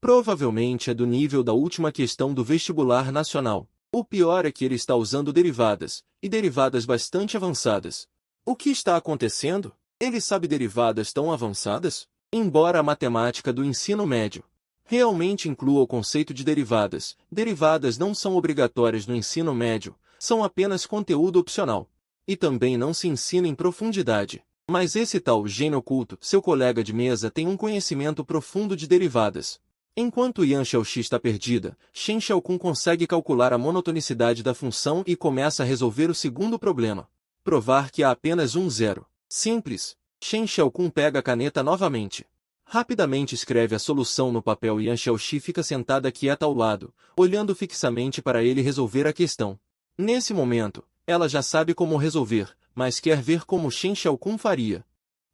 Provavelmente é do nível da última questão do vestibular nacional. O pior é que ele está usando derivadas, e derivadas bastante avançadas. O que está acontecendo? Ele sabe derivadas tão avançadas? Embora a matemática do ensino médio realmente inclua o conceito de derivadas, derivadas não são obrigatórias no ensino médio, são apenas conteúdo opcional. E também não se ensina em profundidade. Mas esse tal gênio oculto, seu colega de mesa, tem um conhecimento profundo de derivadas. Enquanto Yan Xiaoxi está perdida, Shen Xiaokun consegue calcular a monotonicidade da função e começa a resolver o segundo problema. Provar que há apenas um zero. Simples. Shen Xiaokun pega a caneta novamente. Rapidamente escreve a solução no papel e Yan Xiaoxi fica sentada quieta ao lado, olhando fixamente para ele resolver a questão. Nesse momento, ela já sabe como resolver, mas quer ver como Shen Xiaokun faria.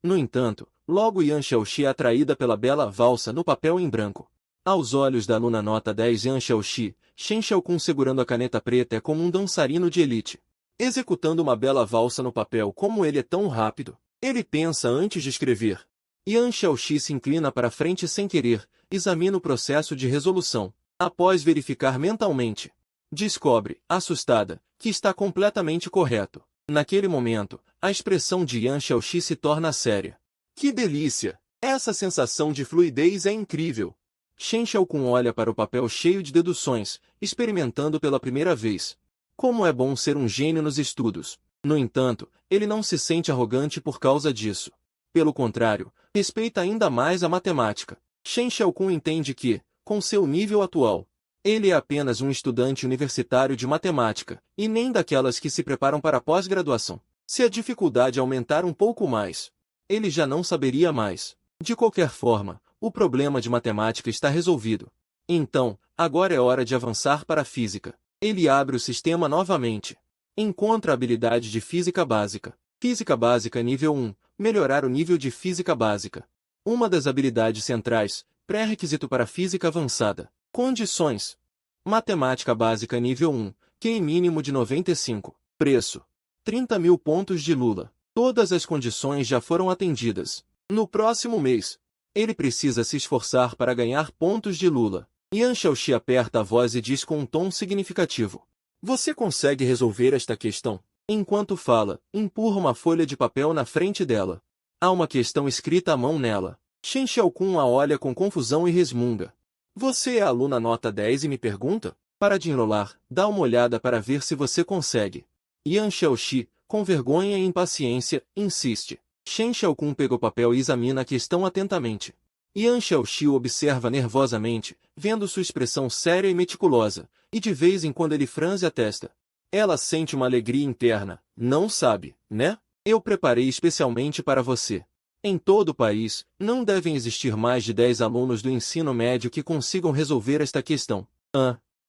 No entanto, logo Yan Xiaoxi é atraída pela bela valsa no papel em branco. Aos olhos da aluna nota 10 Yan Xiaoxi, Shen Xiaokun segurando a caneta preta é como um dançarino de elite. Executando uma bela valsa no papel. Como ele é tão rápido? Ele pensa antes de escrever. Yan Xiaoxi se inclina para frente sem querer, examina o processo de resolução. Após verificar mentalmente, descobre, assustada, que está completamente correto. Naquele momento, a expressão de Yan Xiaoxi se torna séria. Que delícia! Essa sensação de fluidez é incrível! Shen Xiaokun olha para o papel cheio de deduções, experimentando pela primeira vez. Como é bom ser um gênio nos estudos. No entanto, ele não se sente arrogante por causa disso. Pelo contrário, respeita ainda mais a matemática. Shen Xiaokun entende que, com seu nível atual, ele é apenas um estudante universitário de matemática, e nem daquelas que se preparam para a pós-graduação. Se a dificuldade aumentar um pouco mais, ele já não saberia mais. De qualquer forma, o problema de matemática está resolvido. Então, agora é hora de avançar para a física. Ele abre o sistema novamente. Encontra a habilidade de física básica. Física básica nível 1. Melhorar o nível de física básica. Uma das habilidades centrais, pré-requisito para física avançada. Condições. Matemática básica nível 1. QI mínimo de 95. Preço. 30.000 pontos de Lula. Todas as condições já foram atendidas. No próximo mês, ele precisa se esforçar para ganhar pontos de Lula. Yan Xiaoxi aperta a voz e diz com um tom significativo. Você consegue resolver esta questão? Enquanto fala, empurra uma folha de papel na frente dela. Há uma questão escrita à mão nela. Shen Xiaokun a olha com confusão e resmunga. Você é a aluna nota 10 e me pergunta? Para de enrolar, dá uma olhada para ver se você consegue. Yan Xiaoxi, com vergonha e impaciência, insiste. Shen Xiaokun pega o papel e examina a questão atentamente. Yan Xiaoxi o observa nervosamente, vendo sua expressão séria e meticulosa, e de vez em quando ele franze a testa. Ela sente uma alegria interna. Não sabe, né? Eu preparei especialmente para você. Em todo o país, não devem existir mais de 10 alunos do ensino médio que consigam resolver esta questão.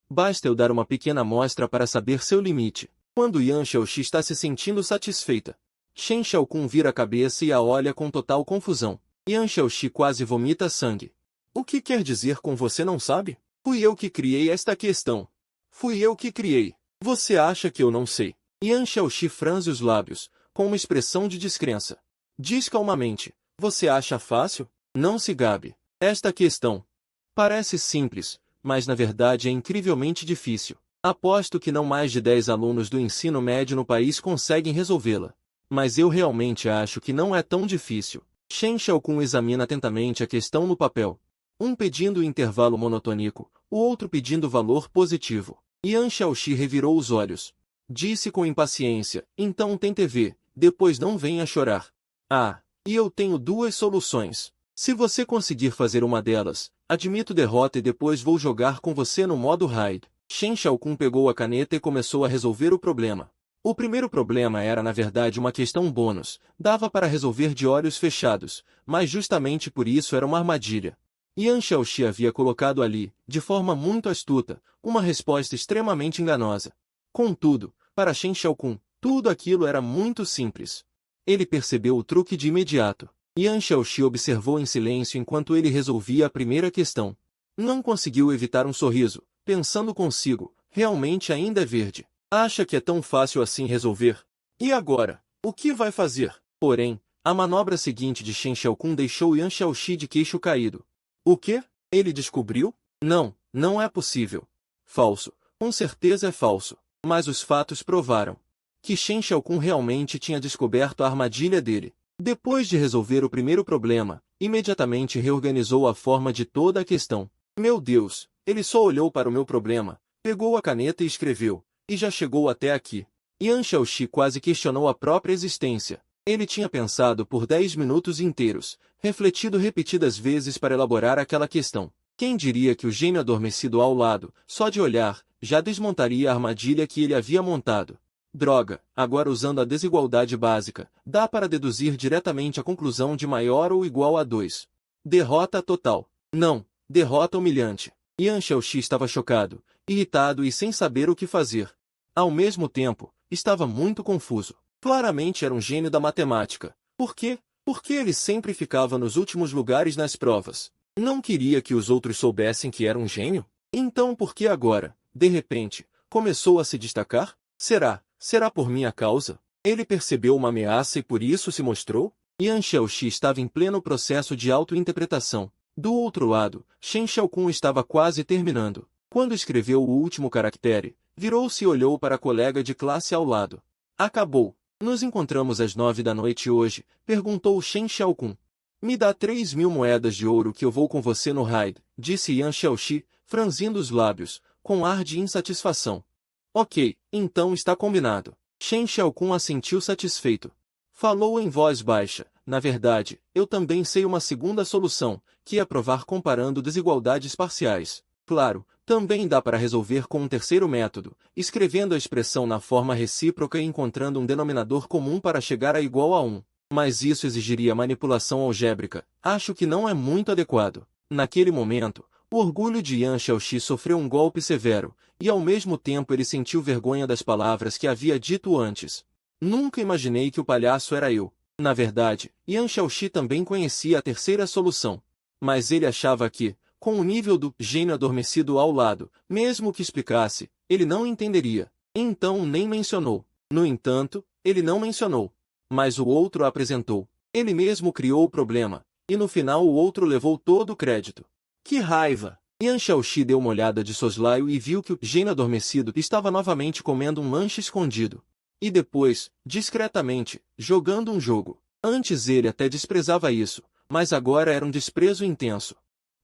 Basta eu dar uma pequena amostra para saber seu limite. Quando Yan Xiaoxi está se sentindo satisfeita, Shen Xiaokun vira a cabeça e a olha com total confusão. Yan Xiaoxi quase vomita sangue. O que quer dizer com você não sabe? Fui eu que criei esta questão. Fui eu que criei. Você acha que eu não sei? Yan Xiaoxi franze os lábios, com uma expressão de descrença. Diz calmamente, você acha fácil? Não se gabe. Esta questão Parece simples, mas na verdade é incrivelmente difícil. Aposto que não mais de 10 alunos do ensino médio no país conseguem resolvê-la. Mas eu realmente acho que não é tão difícil. Shen Xiaokun examina atentamente a questão no papel. Um pedindo intervalo monotônico, o outro pedindo valor positivo. Yan Xiaoxi revirou os olhos. Disse com impaciência, então tente ver, depois não venha chorar. Ah, e eu tenho duas soluções. Se você conseguir fazer uma delas, admito derrota e depois vou jogar com você no modo raid. Shen Xiaokun pegou a caneta e começou a resolver o problema. O primeiro problema era na verdade uma questão bônus, dava para resolver de olhos fechados, mas justamente por isso era uma armadilha. Yan Xiaoxi havia colocado ali, de forma muito astuta, uma resposta extremamente enganosa. Contudo, para Shen Xiaokun, tudo aquilo era muito simples. Ele percebeu o truque de imediato. Yan Xiaoxi observou em silêncio enquanto ele resolvia a primeira questão. Não conseguiu evitar um sorriso, pensando consigo, realmente ainda é verde. Acha que é tão fácil assim resolver? E agora, o que vai fazer? Porém, a manobra seguinte de Shen Xiaokun deixou Yan Xiaoxi de queixo caído. O quê? Ele descobriu? Não, não é possível. Falso, com certeza é falso. Mas os fatos provaram que Shen Xiaokun realmente tinha descoberto a armadilha dele. Depois de resolver o primeiro problema, imediatamente reorganizou a forma de toda a questão. Meu Deus, ele só olhou para o meu problema, pegou a caneta e escreveu, e já chegou até aqui. Yan Xiaoxi quase questionou a própria existência. Ele tinha pensado por 10 minutos inteiros, refletido repetidas vezes para elaborar aquela questão. Quem diria que o gênio adormecido ao lado, só de olhar, já desmontaria a armadilha que ele havia montado? Droga, agora usando a desigualdade básica, dá para deduzir diretamente a conclusão de maior ou igual a 2. Derrota total. Não, derrota humilhante. Yan Xiaoxi estava chocado, irritado e sem saber o que fazer. Ao mesmo tempo, estava muito confuso. Claramente era um gênio da matemática. Por quê? Porque ele sempre ficava nos últimos lugares nas provas. Não queria que os outros soubessem que era um gênio? Então por que agora, de repente, começou a se destacar? Será por minha causa? Ele percebeu uma ameaça e por isso se mostrou? Yan Xiaoxi estava em pleno processo de auto-interpretação. Do outro lado, Shen Xiaokun estava quase terminando. Quando escreveu o último caractere, virou-se e olhou para a colega de classe ao lado. Acabou. Nos encontramos às 9 da noite hoje, perguntou Shen Xiaokun. Me dá 3.000 moedas de ouro que eu vou com você no raid, disse Yan Xiaoxi, franzindo os lábios, com ar de insatisfação. Ok, então está combinado. Shen Xiaokun assentiu satisfeito. Falou em voz baixa. Na verdade, eu também sei uma segunda solução, que é provar comparando desigualdades parciais. Claro, também dá para resolver com um terceiro método, escrevendo a expressão na forma recíproca e encontrando um denominador comum para chegar a igual a 1. Mas isso exigiria manipulação algébrica. Acho que não é muito adequado. Naquele momento, o orgulho de Yan Xiaoxi sofreu um golpe severo, e ao mesmo tempo ele sentiu vergonha das palavras que havia dito antes. Nunca imaginei que o palhaço era eu. Na verdade, Yan Xiaoxi também conhecia a terceira solução. Mas ele achava que, com o nível do gênio adormecido ao lado, mesmo que explicasse, ele não entenderia. Então nem mencionou. No entanto, ele não mencionou. Mas o outro a apresentou. Ele mesmo criou o problema, e no final o outro levou todo o crédito. Que raiva! Yan Xiaoxi deu uma olhada de soslaio e viu que o gênio adormecido estava novamente comendo um lanche escondido. E depois, discretamente, jogando um jogo. Antes ele até desprezava isso, mas agora era um desprezo intenso.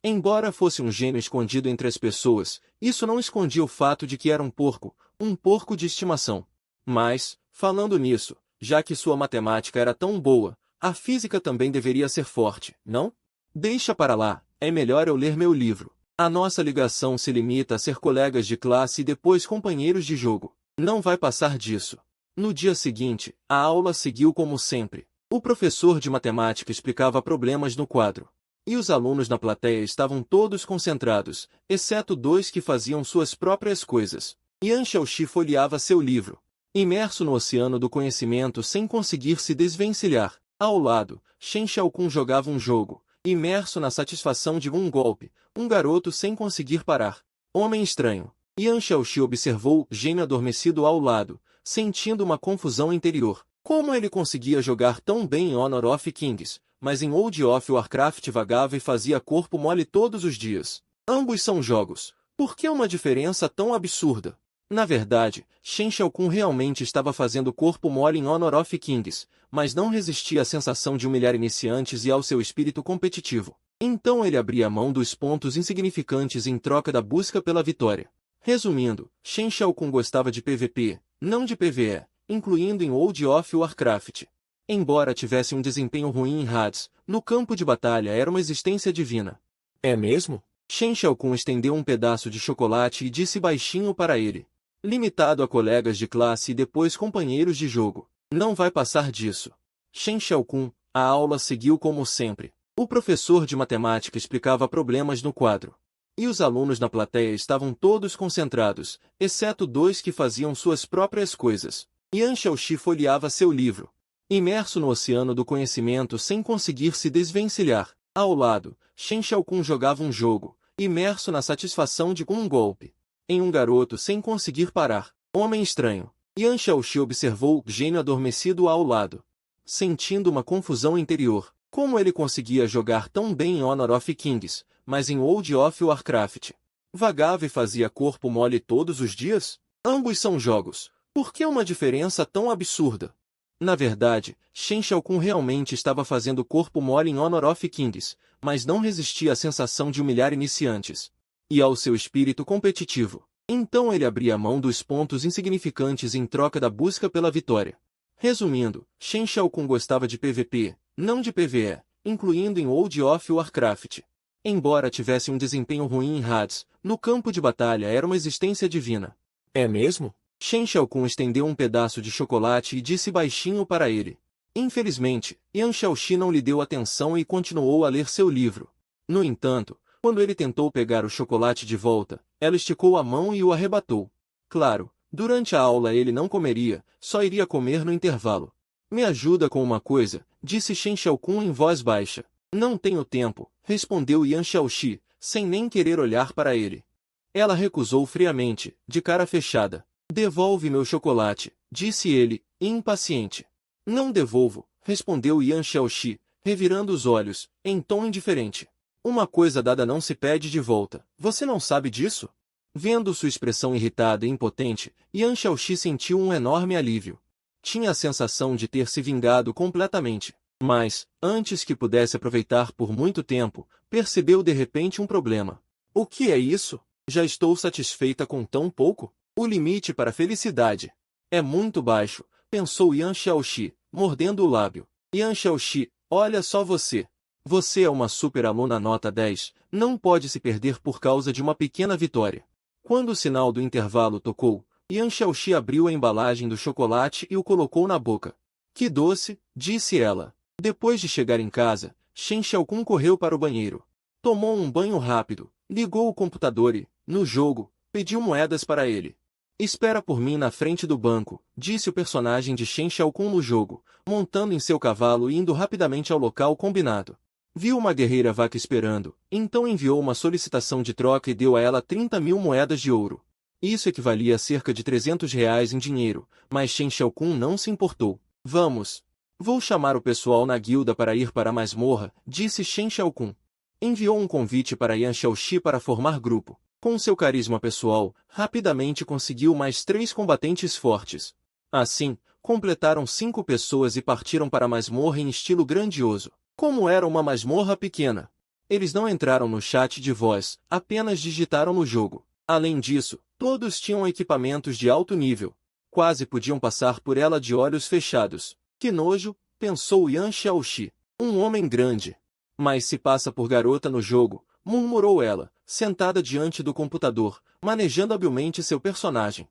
Embora fosse um gênio escondido entre as pessoas, isso não escondia o fato de que era um porco de estimação. Mas, falando nisso, já que sua matemática era tão boa, a física também deveria ser forte, não? Deixa para lá, é melhor eu ler meu livro. A nossa ligação se limita a ser colegas de classe e depois companheiros de jogo. Não vai passar disso. No dia seguinte, a aula seguiu como sempre. O professor de matemática explicava problemas no quadro. E os alunos na plateia estavam todos concentrados, exceto 2 que faziam suas próprias coisas. Yan Xiaoxi folheava seu livro, imerso no oceano do conhecimento sem conseguir se desvencilhar. Ao lado, Shen Xiaokun jogava um jogo, imerso na satisfação de um golpe, um garoto sem conseguir parar. Homem estranho. Yan Xiaoxi observou o gênio adormecido ao lado, sentindo uma confusão interior. Como ele conseguia jogar tão bem em Honor of Kings, mas em World of Warcraft vagava e fazia corpo mole todos os dias? Ambos são jogos. Por que uma diferença tão absurda? Na verdade, Shen Xiaokun realmente estava fazendo corpo mole em Honor of Kings, mas não resistia à sensação de humilhar iniciantes e ao seu espírito competitivo. Então ele abria mão dos pontos insignificantes em troca da busca pela vitória. Resumindo, Shen Xiaokun gostava de PVP, não de PvE, incluindo em World of Warcraft. Embora tivesse um desempenho ruim em Hades, no campo de batalha era uma existência divina. É mesmo? Shen Xiaokun estendeu um pedaço de chocolate e disse baixinho para ele. Limitado a colegas de classe e depois companheiros de jogo. Não vai passar disso. Shen Xiaokun, a aula seguiu como sempre. O professor de matemática explicava problemas no quadro. E os alunos na plateia estavam todos concentrados, exceto dois que faziam suas próprias coisas. Yan Xiaoxi folheava seu livro. Imerso no oceano do conhecimento sem conseguir se desvencilhar. Ao lado, Shen Xiaokun jogava um jogo, imerso na satisfação de um golpe. Em um garoto sem conseguir parar. Homem estranho. Yan Xiaoxi observou o gênio adormecido ao lado. Sentindo uma confusão interior. Como ele conseguia jogar tão bem em Honor of Kings, mas em World of Warcraft? Vagava e fazia corpo mole todos os dias? Ambos são jogos. Por que uma diferença tão absurda? Na verdade, Shen Xiaokun realmente estava fazendo corpo mole em Honor of Kings, mas não resistia à sensação de humilhar iniciantes. E ao seu espírito competitivo. Então ele abria mão dos pontos insignificantes em troca da busca pela vitória. Resumindo, Shen Xiaokun gostava de PVP, não de PvE, incluindo em World of Warcraft. Embora tivesse um desempenho ruim em Hades, no campo de batalha era uma existência divina. É mesmo? Shen Xiaokun estendeu um pedaço de chocolate e disse baixinho para ele. Infelizmente, Yan Xiaoxi não lhe deu atenção e continuou a ler seu livro. No entanto, quando ele tentou pegar o chocolate de volta, ela esticou a mão e o arrebatou. Claro, durante a aula ele não comeria, só iria comer no intervalo. Me ajuda com uma coisa, disse Shen Xiaokun em voz baixa. Não tenho tempo, respondeu Yan Xiaoxi, sem nem querer olhar para ele. Ela recusou friamente, de cara fechada. Devolve meu chocolate, disse ele, impaciente. Não devolvo, respondeu Yan Xiaoxi, revirando os olhos, em tom indiferente. Uma coisa dada não se pede de volta. Você não sabe disso? Vendo sua expressão irritada e impotente, Yan Xiaoxi sentiu um enorme alívio. Tinha a sensação de ter se vingado completamente. Mas, antes que pudesse aproveitar por muito tempo, percebeu de repente um problema. O que é isso? Já estou satisfeita com tão pouco? O limite para a felicidade é muito baixo, pensou Yan Xiaoxi, mordendo o lábio. Yan Xiaoxi, olha só você. Você é uma super aluna nota 10, não pode se perder por causa de uma pequena vitória. Quando o sinal do intervalo tocou, Yan Xiaoxi abriu a embalagem do chocolate e o colocou na boca. Que doce, disse ela. Depois de chegar em casa, Shen Xiaokun correu para o banheiro. Tomou um banho rápido, ligou o computador e, no jogo, pediu moedas para ele. Espera por mim na frente do banco, disse o personagem de Shen Xiaokun no jogo, montando em seu cavalo e indo rapidamente ao local combinado. Viu uma guerreira vaca esperando, então enviou uma solicitação de troca e deu a ela 30.000 moedas de ouro. Isso equivalia a cerca de R$ 300 em dinheiro, mas Shen Xiaokun não se importou. Vamos. Vou chamar o pessoal na guilda para ir para a masmorra, disse Shen Xiaokun. Enviou um convite para Yan Xiaoxi para formar grupo. Com seu carisma pessoal, rapidamente conseguiu mais 3 combatentes fortes. Assim, completaram 5 pessoas e partiram para a masmorra em estilo grandioso. Como era uma masmorra pequena, eles não entraram no chat de voz, apenas digitaram no jogo. Além disso, todos tinham equipamentos de alto nível. Quase podiam passar por ela de olhos fechados. Que nojo, pensou Yan Xiaoxi. Um homem grande. Mas se passa por garota no jogo, murmurou ela, sentada diante do computador, manejando habilmente seu personagem.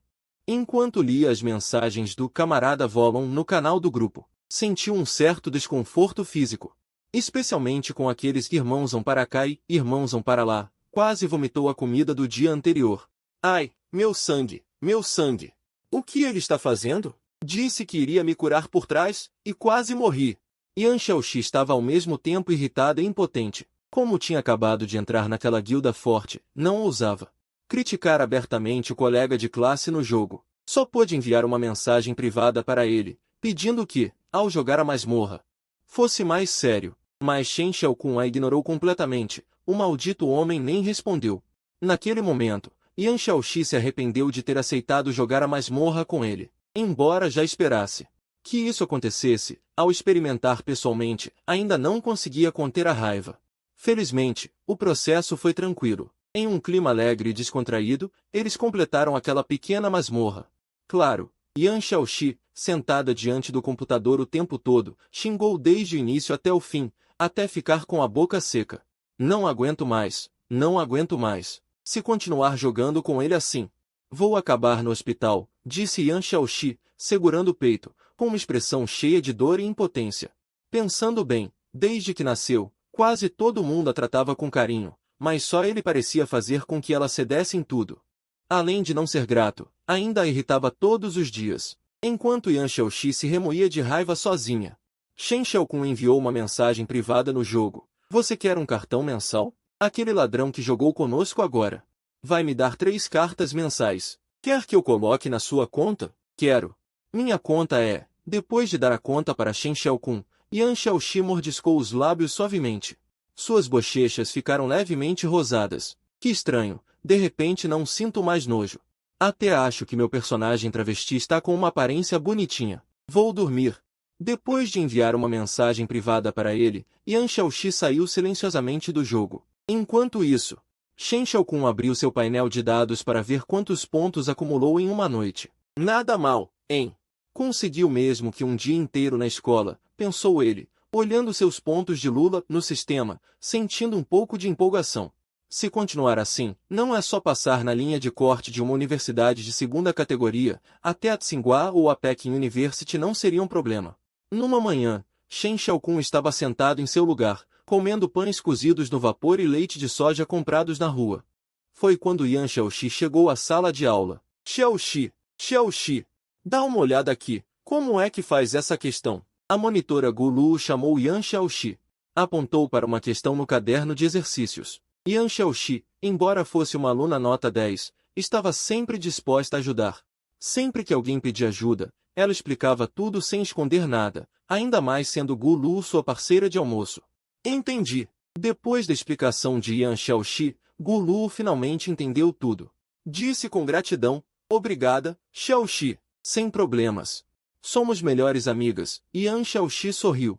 Enquanto lia as mensagens do camarada Volon no canal do grupo, sentiu um certo desconforto físico. Especialmente com aqueles irmãos para cá e irmãos para lá, quase vomitou a comida do dia anterior. Ai, meu sangue, meu sangue! O que ele está fazendo? Disse que iria me curar por trás, e quase morri. Yan Xiaoxi estava ao mesmo tempo irritada e impotente. Como tinha acabado de entrar naquela guilda forte, não ousava criticar abertamente o colega de classe no jogo. Só pôde enviar uma mensagem privada para ele, pedindo que, ao jogar a masmorra, fosse mais sério. Mas Shen Xiaokun a ignorou completamente. O maldito homem nem respondeu. Naquele momento, Yan Xiaoxi se arrependeu de ter aceitado jogar a masmorra com ele, embora já esperasse que isso acontecesse. Ao experimentar pessoalmente, ainda não conseguia conter a raiva. Felizmente, o processo foi tranquilo. Em um clima alegre e descontraído, eles completaram aquela pequena masmorra. Claro, Yan Xiaoxi, sentada diante do computador o tempo todo, xingou desde o início até o fim, até ficar com a boca seca. Não aguento mais, não aguento mais. Se continuar jogando com ele assim, vou acabar no hospital, disse Yan Xiaoxi, segurando o peito, com uma expressão cheia de dor e impotência. Pensando bem, desde que nasceu, quase todo mundo a tratava com carinho, mas só ele parecia fazer com que ela cedesse em tudo. Além de não ser grato, ainda a irritava todos os dias. Enquanto Yan Xiaoxi se remoía de raiva sozinha, Shen Xiaokun enviou uma mensagem privada no jogo. Você quer um cartão mensal? Aquele ladrão que jogou conosco agora vai me dar 3 cartas mensais. Quer que eu coloque na sua conta? Quero. Minha conta é... Depois de dar a conta para Shen Xiaokun, Yan Xiaoxi mordiscou os lábios suavemente. Suas bochechas ficaram levemente rosadas. Que estranho, de repente não sinto mais nojo. Até acho que meu personagem travesti está com uma aparência bonitinha. Vou dormir. Depois de enviar uma mensagem privada para ele, Yan Xiaoxi saiu silenciosamente do jogo. Enquanto isso, Shen Xiaokun abriu seu painel de dados para ver quantos pontos acumulou em uma noite. Nada mal, hein? Conseguiu mesmo que um dia inteiro na escola, pensou ele, olhando seus pontos de Lula no sistema, sentindo um pouco de empolgação. Se continuar assim, não é só passar na linha de corte de uma universidade de segunda categoria, até a Tsinghua ou a Peking University não seria um problema. Numa manhã, Shen Xiaokun estava sentado em seu lugar, comendo pães cozidos no vapor e leite de soja comprados na rua. Foi quando Yan Xiaoxi chegou à sala de aula. Xiaoxi, Xiaoxi, dá uma olhada aqui, como é que faz essa questão? A monitora Gu Lu chamou Yan Xiaoxi. Apontou para uma questão no caderno de exercícios. Yan Xiaoxi, embora fosse uma aluna nota 10, estava sempre disposta a ajudar. Sempre que alguém pedia ajuda, ela explicava tudo sem esconder nada, ainda mais sendo Gu Lu sua parceira de almoço. Entendi. Depois da explicação de Yan Xiaoxi, Gu Lu finalmente entendeu tudo. Disse com gratidão, obrigada, Xiaoxi. Sem problemas. Somos melhores amigas. Yan Xiaoxi sorriu.